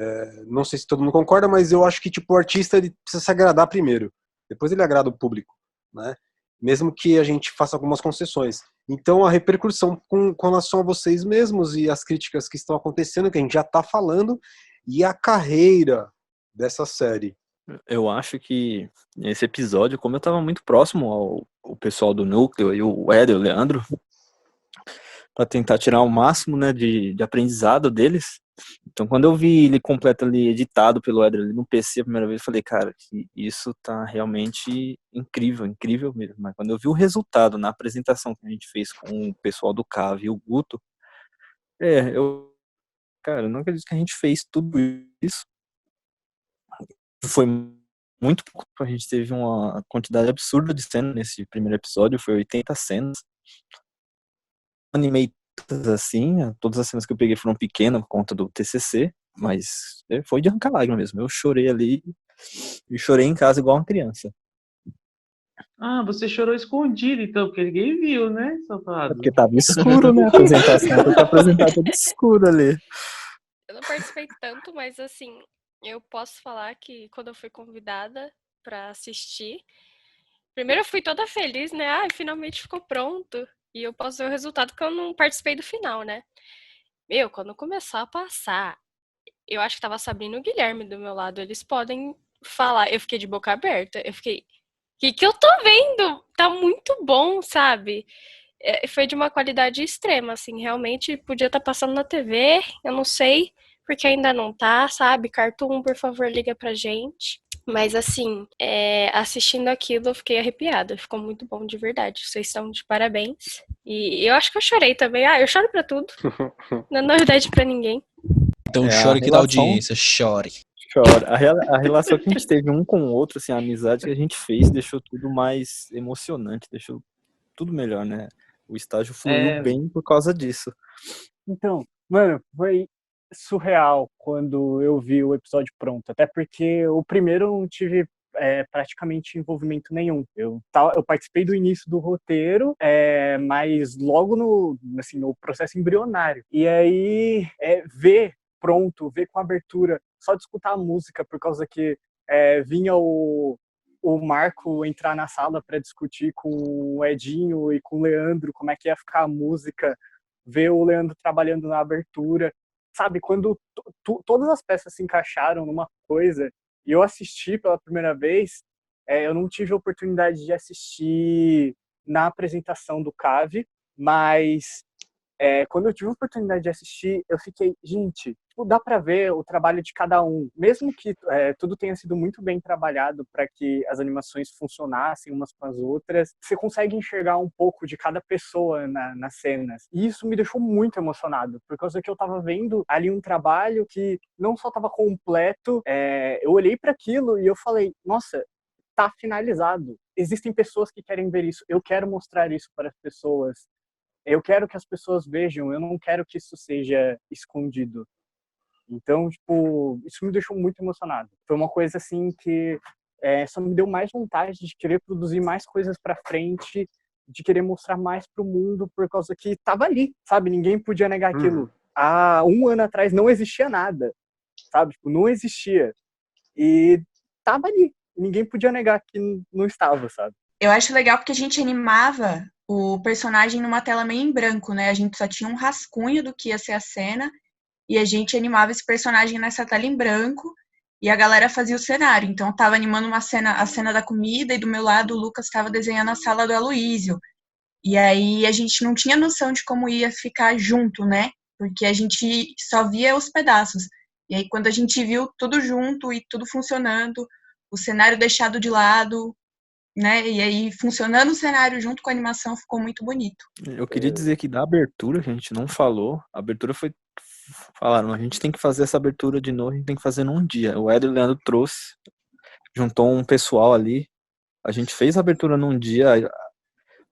não sei se todo mundo concorda, mas eu acho que tipo, o artista ele precisa se agradar primeiro, depois ele agrada o público, né? Mesmo que a gente faça algumas concessões. Então a repercussão com relação a vocês mesmos e as críticas que estão acontecendo, que a gente já está falando, e a carreira dessa série. Eu acho que nesse episódio, como eu estava muito próximo ao pessoal do Núcleo, e o Éder, o Leandro, para tentar tirar o máximo, né, de aprendizado deles. Então, quando eu vi ele completo ali, editado pelo Éder ali no PC a primeira vez, eu falei, cara, que isso tá realmente incrível, incrível mesmo. Mas quando eu vi o resultado na apresentação que a gente fez com o pessoal do CAV e o Guto, cara, eu não acredito que a gente fez tudo isso. Foi muito pouco, a gente teve uma quantidade absurda de cenas nesse primeiro episódio, foi 80 cenas. Animei assim, todas as cenas que eu peguei foram pequenas por conta do TCC, mas foi de arrancar lágrima mesmo. Eu chorei ali e chorei em casa igual uma criança. Ah, você chorou escondido então, porque ninguém viu, né, safado? Porque tava escuro, né, a apresentação, foi pra apresentar tudo escuro ali. Eu não participei tanto, mas assim, eu posso falar que quando eu fui convidada pra assistir, primeiro eu fui toda feliz, né? Ah, finalmente ficou pronto. E eu posso ver o resultado porque eu não participei do final, né? Quando começar a passar, eu acho que tava a Sabrina e o Guilherme do meu lado, eles podem falar. Eu fiquei de boca aberta. Eu fiquei, o que eu tô vendo? Tá muito bom, sabe? Foi de uma qualidade extrema, assim, realmente podia estar passando na TV, eu não sei, porque ainda não tá, sabe? Cartoon, por favor, liga pra gente. Mas assim, assistindo aquilo eu fiquei arrepiada, ficou muito bom de verdade, vocês estão de parabéns. E eu acho que eu chorei também, eu choro pra tudo, não é novidade pra ninguém. Então chore que dá audiência, chore. Chora. A relação que a gente teve um com o outro, assim, a amizade que a gente fez deixou tudo mais emocionante, deixou tudo melhor, né? O estágio fluiu bem por causa disso. Então, mano, foi surreal quando eu vi o episódio pronto, até porque o primeiro eu não tive praticamente envolvimento nenhum. Eu participei do início do roteiro, mas logo no processo embrionário. E aí, ver pronto, ver com abertura, só de escutar a música, por causa que vinha o Marco entrar na sala para discutir com o Edinho e com o Leandro como é que ia ficar a música, ver o Leandro trabalhando na abertura, sabe, quando todas as peças se encaixaram numa coisa, e eu assisti pela primeira vez, eu não tive a oportunidade de assistir na apresentação do CAV, mas quando eu tive a oportunidade de assistir, eu fiquei, gente, dá para ver o trabalho de cada um, mesmo que tudo tenha sido muito bem trabalhado para que as animações funcionassem umas com as outras, você consegue enxergar um pouco de cada pessoa nas cenas. E isso me deixou muito emocionado, por causa que eu estava vendo ali um trabalho que não só estava completo, eu olhei para aquilo e eu falei, nossa, tá finalizado. Existem pessoas que querem ver isso, eu quero mostrar isso para as pessoas. Eu quero que as pessoas vejam, eu não quero que isso seja escondido. Então, tipo, isso me deixou muito emocionado. Foi uma coisa, assim, que só me deu mais vontade de querer produzir mais coisas pra frente, de querer mostrar mais pro mundo, por causa que tava ali, sabe? Ninguém podia negar aquilo. Há um ano atrás não existia nada, sabe? Tipo, não existia. E tava ali. Ninguém podia negar que não estava, sabe? Eu acho legal porque a gente animava o personagem numa tela meio em branco, né? A gente só tinha um rascunho do que ia ser a cena e a gente animava esse personagem nessa tela em branco e a galera fazia o cenário. Então eu tava animando a cena da comida e do meu lado o Lucas estava desenhando a sala do Aloísio. E aí a gente não tinha noção de como ia ficar junto, né? Porque a gente só via os pedaços. E aí, quando a gente viu tudo junto e tudo funcionando, o cenário deixado de lado, né? E aí, funcionando o cenário junto com a animação, ficou muito bonito. Eu queria dizer que da abertura, que a gente não falou, a abertura foi. Falaram, a gente tem que fazer essa abertura de novo, a gente tem que fazer num dia. O Éder e o Leandro trouxe, juntou um pessoal ali, a gente fez a abertura num dia,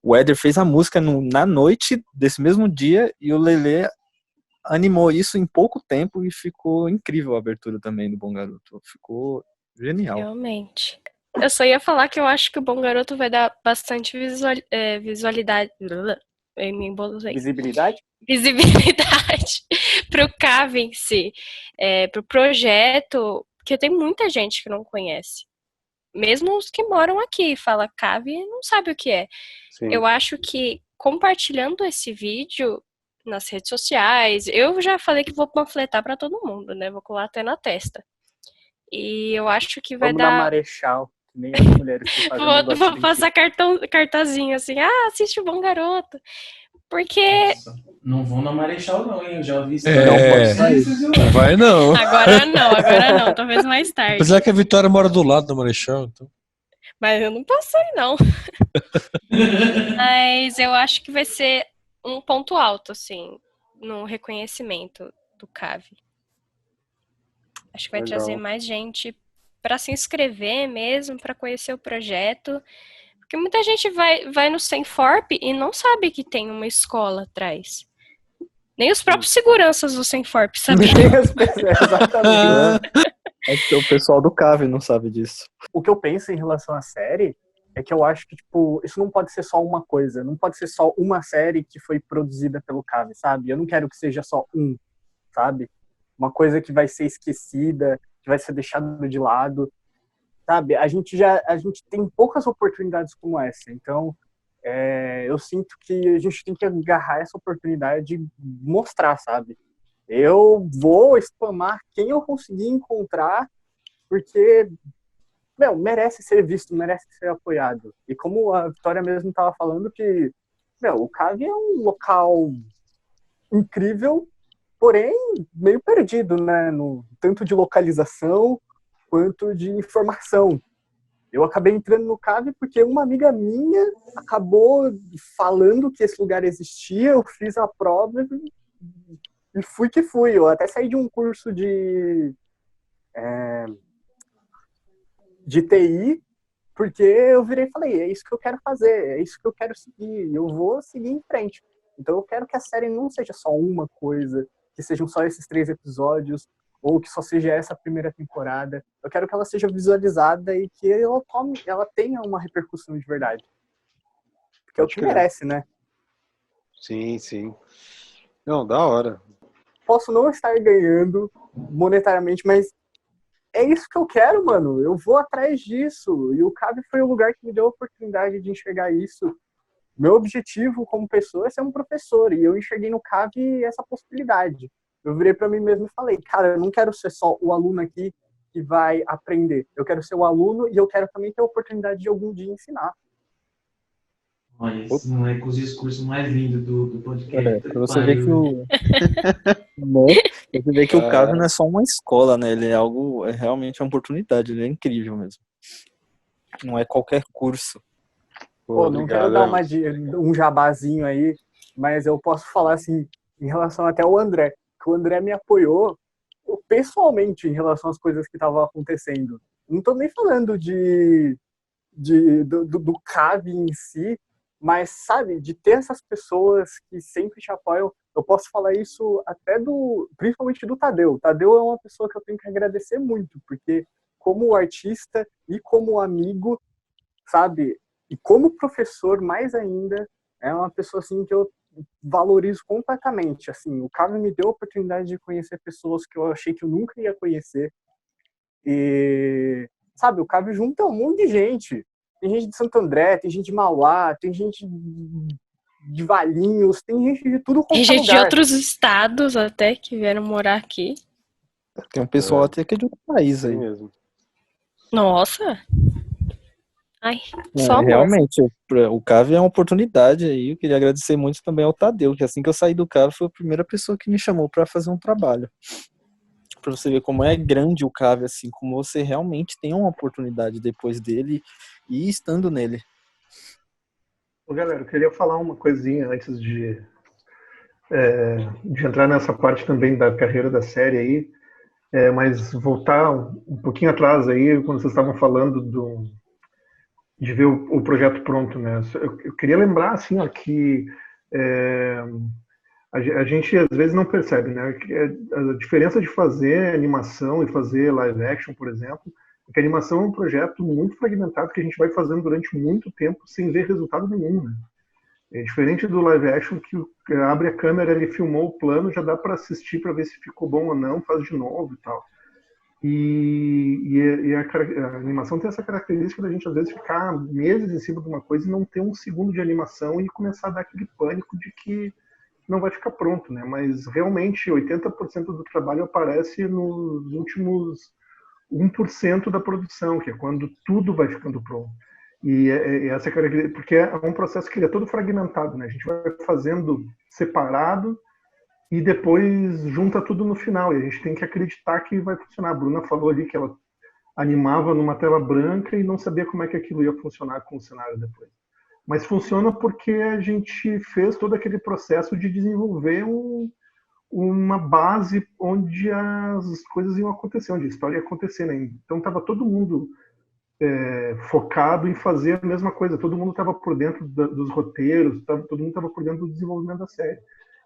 o Éder fez a música na noite desse mesmo dia e o Lelê animou isso em pouco tempo e ficou incrível a abertura também do Bom Garoto. Ficou genial. Realmente. Eu só ia falar que eu acho que o Bom Garoto vai dar bastante visualidade. Eu me embolei. Visibilidade pro CAV em si, pro projeto, porque tem muita gente que não conhece. Mesmo os que moram aqui, fala CAV e não sabe o que é. Sim. Eu acho que compartilhando esse vídeo nas redes sociais, eu já falei que vou panfletar para todo mundo, né? Vou colar até na testa. E eu acho que vai Vamos dar... na Marechal, que nem as mulheres que fazem negócio Vou de passar cartazinho assim, assiste o Bom Garoto. Porque... Nossa, não vão na Marechal não, hein? Eu já ouvi isso. Não vai não. Agora não, talvez mais tarde. Apesar que a Vitória mora do lado do Marechal, então... Mas eu não passei, não. Mas eu acho que vai ser um ponto alto, assim, no reconhecimento do CAV. Acho que vai Legal. trazer mais gente para se inscrever mesmo, para conhecer o projeto. Porque muita gente vai no Senforp e não sabe que tem uma escola atrás. Nem os próprios seguranças do Senforp sabiam. Exatamente. O pessoal do CAV não sabe disso. O que eu penso em relação à série é que eu acho que, tipo, isso não pode ser só uma coisa. Não pode ser só uma série que foi produzida pelo CAV, sabe? Eu não quero que seja só sabe? Uma coisa que vai ser esquecida, que vai ser deixada de lado, sabe? A gente tem poucas oportunidades como essa. Então, eu sinto que a gente tem que agarrar essa oportunidade de mostrar, sabe? Eu vou spamar quem eu conseguir encontrar, porque, merece ser visto, merece ser apoiado. E como a Vitória mesmo estava falando, que, o CAV é um local incrível, porém meio perdido, né? No tanto de localização quanto de informação. Eu acabei entrando no CAV porque uma amiga minha acabou falando que esse lugar existia, eu fiz a prova e fui que fui. Eu até saí de um curso de TI, porque eu virei e falei, é isso que eu quero fazer, é isso que eu quero seguir, eu vou seguir em frente. Então eu quero que a série não seja só uma coisa, que sejam só esses 3 episódios, ou que só seja essa primeira temporada. Eu quero que ela seja visualizada e que ela tenha uma repercussão de verdade. Porque é o que merece, né? Sim, sim. Não, da hora. Posso não estar ganhando monetariamente, mas é isso que eu quero, mano. Eu vou atrás disso. E o CAV foi o lugar que me deu a oportunidade de enxergar isso. Meu objetivo como pessoa é ser um professor. E eu enxerguei no CAV essa possibilidade. Eu virei pra mim mesmo e falei, cara, eu não quero ser só o aluno aqui que vai aprender. Eu quero ser o aluno e eu quero também ter a oportunidade de algum dia ensinar. Olha, esse moleque com os discursos mais lindos do podcast. Pra você ver que você vê que o CAV não é só uma escola, né? Ele é realmente uma oportunidade, ele é incrível mesmo. Não é qualquer curso. Pô, não quero dar um jabazinho aí, mas eu posso falar assim, em relação até ao André, que o André me apoiou pessoalmente em relação às coisas que estavam acontecendo. Não tô nem falando do CAV em si, mas, sabe, de ter essas pessoas que sempre te apoiam. Eu posso falar isso até principalmente do Tadeu. O Tadeu é uma pessoa que eu tenho que agradecer muito, porque como artista e como amigo, sabe, e como professor mais ainda, é uma pessoa assim que eu valorizo completamente. Assim, o CAV me deu a oportunidade de conhecer pessoas que eu achei que eu nunca ia conhecer. E, sabe, o CAV junta um monte de gente. Tem gente de Santo André, tem gente de Mauá, tem gente de Valinhos, tem gente de tudo quanto é Tem gente lugar. de outros estados até que vieram morar aqui. Tem um pessoal até que é de outro país aí. Mesmo. Nossa! Ai, só amor. Realmente, o CAV é uma oportunidade aí. Eu queria agradecer muito também ao Tadeu, que assim que eu saí do CAV foi a primeira pessoa que me chamou para fazer um trabalho. pra você ver como é grande o CAV, assim, como você realmente tem uma oportunidade depois dele e estando nele. Ô, galera, eu queria falar uma coisinha antes de entrar nessa parte também da carreira da série aí, mas voltar um pouquinho atrás aí, quando vocês estavam falando de ver o projeto pronto, né? Eu queria lembrar, assim, ó, que a gente às vezes não percebe, né? A diferença de fazer animação e fazer live action, por exemplo, é que a animação é um projeto muito fragmentado que a gente vai fazendo durante muito tempo sem ver resultado nenhum, né? É diferente do live action que abre a câmera, ele filmou o plano, já dá para assistir para ver se ficou bom ou não, faz de novo e tal. E a animação tem essa característica da gente às vezes ficar meses em cima de uma coisa e não ter um segundo de animação e começar a dar aquele pânico de que não vai ficar pronto, né? Mas realmente 80% do trabalho aparece nos últimos 1% da produção, que é quando tudo vai ficando pronto. E essa característica, porque é um processo que ele é todo fragmentado, né? A gente vai fazendo separado e depois junta tudo no final. E a gente tem que acreditar que vai funcionar. A Bruna falou ali que ela animava numa tela branca e não sabia como é que aquilo ia funcionar com o cenário depois. Mas funciona porque a gente fez todo aquele processo de desenvolver uma base onde as coisas iam acontecer, onde a história ia acontecer, né? Então estava todo mundo focado em fazer a mesma coisa. Todo mundo estava por dentro dos roteiros, todo mundo estava por dentro do desenvolvimento da série.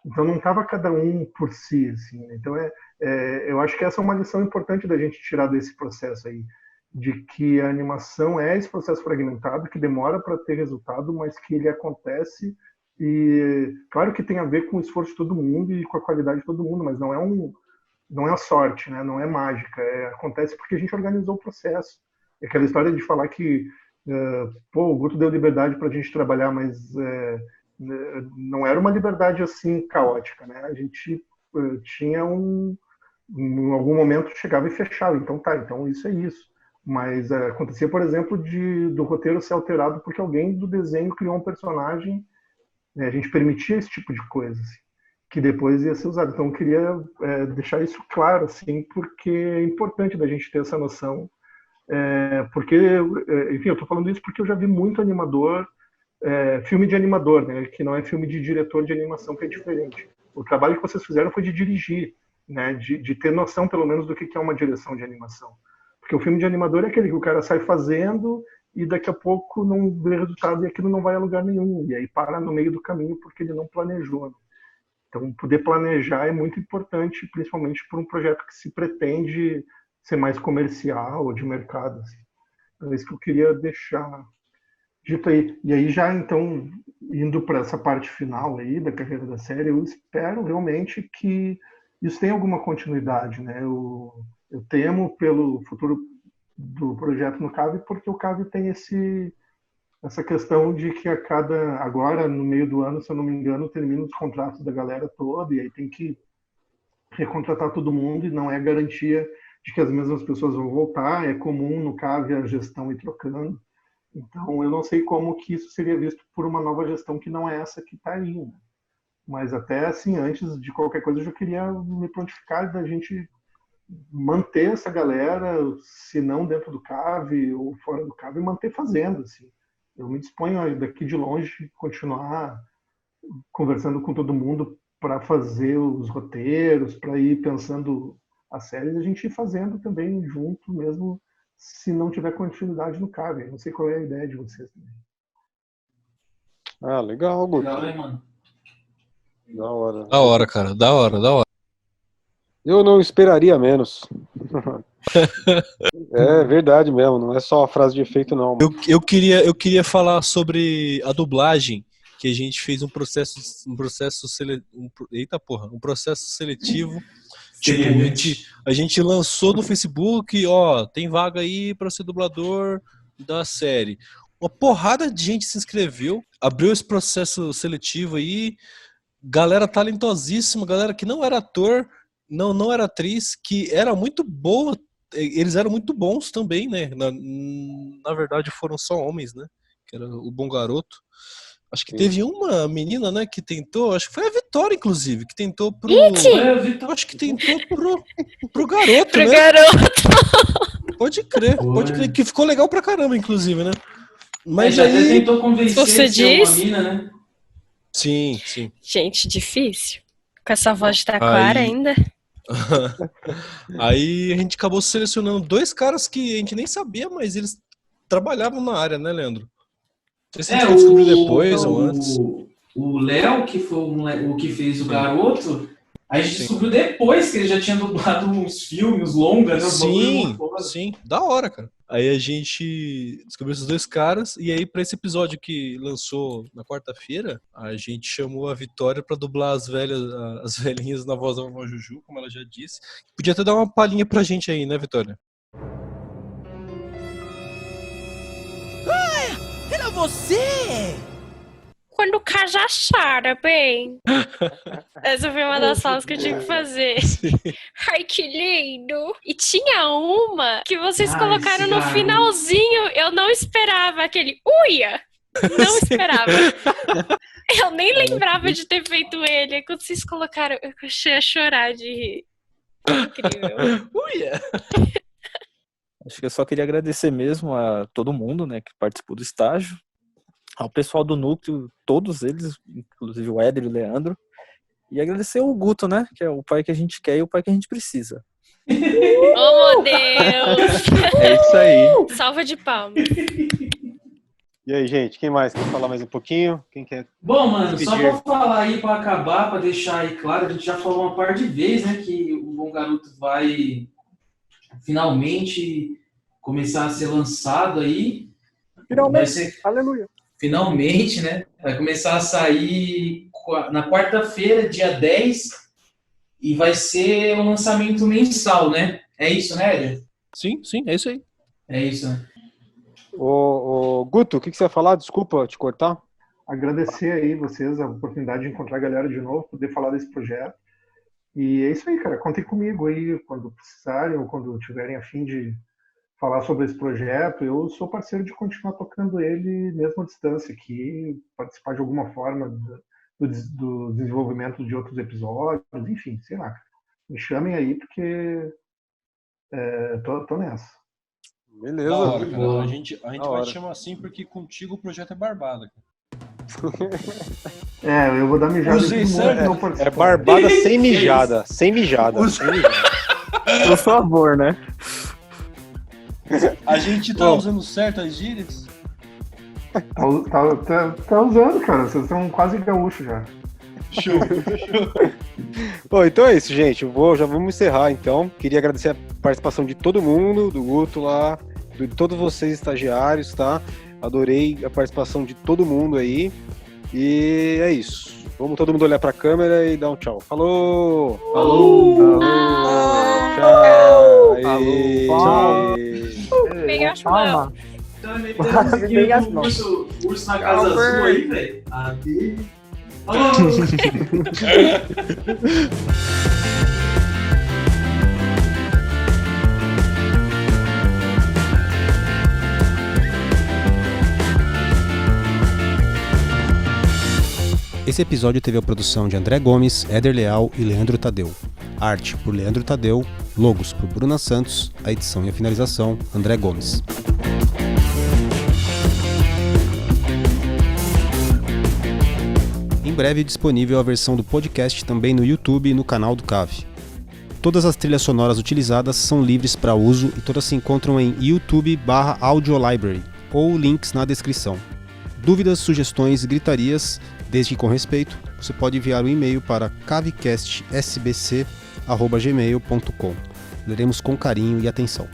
Então não estava cada um por si, assim, né? Então eu acho que essa é uma lição importante da gente tirar desse processo aí, de que a animação é esse processo fragmentado, que demora para ter resultado, mas que ele acontece e claro que tem a ver com o esforço de todo mundo e com a qualidade de todo mundo, mas não é a sorte, né? Não é mágica, acontece porque a gente organizou o processo. É aquela história de falar que o Guto deu liberdade para a gente trabalhar, mas não era uma liberdade assim caótica, né? A gente tinha em algum momento chegava e fechava, então isso é isso. Mas acontecia, por exemplo, do roteiro ser alterado porque alguém do desenho criou um personagem, né? A gente permitia esse tipo de coisa, assim, que depois ia ser usado. Então eu queria deixar isso claro, assim, porque é importante da gente ter essa noção. Porque, enfim, eu estou falando isso porque eu já vi muito animador, filme de animador, né, que não é filme de diretor de animação, que é diferente. O trabalho que vocês fizeram foi de dirigir, né, de ter noção, pelo menos, do que é uma direção de animação. Porque o filme de animador é aquele que o cara sai fazendo e daqui a pouco não vê resultado e aquilo não vai a lugar nenhum. E aí para no meio do caminho porque ele não planejou. Né? Então, poder planejar é muito importante, principalmente por um projeto que se pretende ser mais comercial ou de mercado. Assim. É isso que eu queria deixar dito aí. E aí já, então, indo para essa parte final aí da carreira da série, eu espero realmente que isso tenha alguma continuidade, né? Eu temo pelo futuro do projeto no CAV, porque o CAV tem essa questão de que agora, no meio do ano, se eu não me engano, termina os contratos da galera toda, e aí tem que recontratar todo mundo, e não é garantia de que as mesmas pessoas vão voltar, é comum no CAV a gestão ir trocando. Então, eu não sei como que isso seria visto por uma nova gestão que não é essa que está aí. Né? Mas até assim, antes de qualquer coisa, eu já queria me prontificar da gente manter essa galera, se não dentro do CAV ou fora do CAV, manter fazendo. Assim. Eu me disponho daqui de longe continuar conversando com todo mundo para fazer os roteiros, para ir pensando as séries, a gente ir fazendo também junto, mesmo se não tiver continuidade no CAV. Eu não sei qual é a ideia de vocês também. Ah, legal, Guto. Legal, hein, mano? Da hora. Da hora, cara. Da hora. Eu não esperaria menos. É verdade mesmo, não é só uma frase de efeito, não. Eu queria falar sobre a dublagem, que a gente fez um processo seletivo. Tipo, a gente lançou no Facebook, tem vaga aí para ser dublador da série. Uma porrada de gente se inscreveu, abriu esse processo seletivo aí, galera talentosíssima, galera que não era ator, não era atriz, que era muito boa, eles eram muito bons também, né? Na verdade foram só homens, né? Que era o Bom Garoto. Acho que teve uma menina, né, que tentou, acho que foi a Vitória, inclusive, que tentou pro... Acho que tentou pro garoto, Pro né? garoto. Pode crer, que ficou legal pra caramba, inclusive, né? Mas já aí... até tentou convencer Você de ser uma diz? mina, né? Sim. Gente, difícil. Com essa voz de taquara Aí- ainda. Aí a gente acabou selecionando 2 caras que a gente nem sabia, mas eles trabalhavam na área, né, Leandro? Não sei se a gente descobriu depois ou antes. O Léo, que foi o que fez o garoto, a gente descobriu depois que ele já tinha dublado uns filmes, longas, né? Sim, da hora, cara. Aí a gente descobriu esses 2 caras, e aí pra esse episódio que lançou na quarta-feira, a gente chamou a Vitória pra dublar as velhinhas na voz da vovó Juju, como ela já disse. Podia até dar uma palhinha pra gente aí, né, Vitória? Era você! Quando casa chora, bem. Essa foi uma das falas que eu tinha que fazer. Ai, que lindo! E tinha uma que vocês colocaram no finalzinho. Eu não esperava aquele uia! Não esperava. Eu nem lembrava de ter feito ele. Quando vocês colocaram, eu achei a chorar de rir. Incrível. Uia! Acho que eu só queria agradecer mesmo a todo mundo, né, que participou do estágio, ao pessoal do núcleo, todos eles, inclusive o Éder e o Leandro, e agradecer o Guto, né, que é o pai que a gente quer e o pai que a gente precisa. Oh, meu Deus! É isso aí. Salva de palmas. E aí, gente, quem mais quer falar mais um pouquinho? Quem quer? Bom, mano, só pedir? pra falar aí, pra acabar, pra deixar aí claro, a gente já falou uma par de vezes, né, que o Bom Garoto vai finalmente começar a ser lançado aí. Finalmente, aleluia. Finalmente, né? Vai começar a sair na quarta-feira, dia 10, e vai ser um lançamento mensal, né? É isso, né, Éder? Sim, é isso aí. É isso, né? Ô, Guto, o que você ia falar? Desculpa te cortar. Agradecer aí vocês a oportunidade de encontrar a galera de novo, poder falar desse projeto. E é isso aí, cara. Contem comigo aí quando precisarem ou quando tiverem a fim de falar sobre esse projeto. Eu sou parceiro de continuar tocando ele mesmo à distância aqui, participar de alguma forma do desenvolvimento de outros episódios, enfim, sei lá. Me chamem aí porque tô nessa. Beleza. Da hora, cara. A gente vai hora. te chamar assim porque contigo o projeto é barbada, cara. Eu vou dar mijada Usei de novo, certo. não participar. É barbada sem mijada. Sem mijada. Por favor, né? A gente tá usando certo as gírias? Tá usando, cara. Vocês estão quase gaúcho já. Show. Bom, então é isso, gente. Já vamos encerrar, então. Queria agradecer a participação de todo mundo, do Guto lá, de todos vocês estagiários, tá? Adorei a participação de todo mundo aí. E é isso. Vamos todo mundo olhar pra câmera e dar um tchau. Falou! Falou! Tchau! Falou! Peguei as mãos. Tá metendo aqui o urso na casa azul aí, velho. Adeus. Falou! Esse episódio teve a produção de André Gomes, Éder Leal e Leandro Tadeu. Arte por Leandro Tadeu, logos por Bruna Santos, a edição e a finalização, André Gomes. Em breve disponível a versão do podcast também no YouTube e no canal do CAV. Todas as trilhas sonoras utilizadas são livres para uso e todas se encontram em youtube/audiolibrary ou links na descrição. Dúvidas, sugestões e gritarias, desde que com respeito, você pode enviar um e-mail para cavecastsbc@gmail.com. Leremos com carinho e atenção.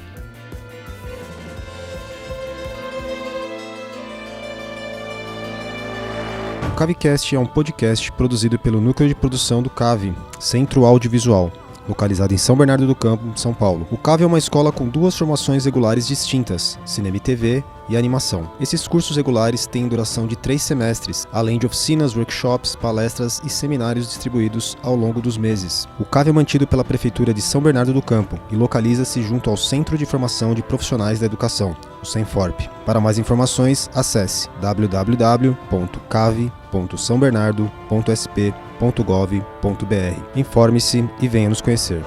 O CAVecast é um podcast produzido pelo Núcleo de Produção do CAV, Centro Audiovisual, localizado em São Bernardo do Campo, São Paulo. O CAV é uma escola com duas formações regulares distintas, Cinema e TV e animação. Esses cursos regulares têm duração de 3 semestres, além de oficinas, workshops, palestras e seminários distribuídos ao longo dos meses. O CAV é mantido pela Prefeitura de São Bernardo do Campo e localiza-se junto ao Centro de Formação de Profissionais da Educação, o CENFORP. Para mais informações, acesse www.cave.sambernardo.sp.gov.br. Informe-se e venha nos conhecer.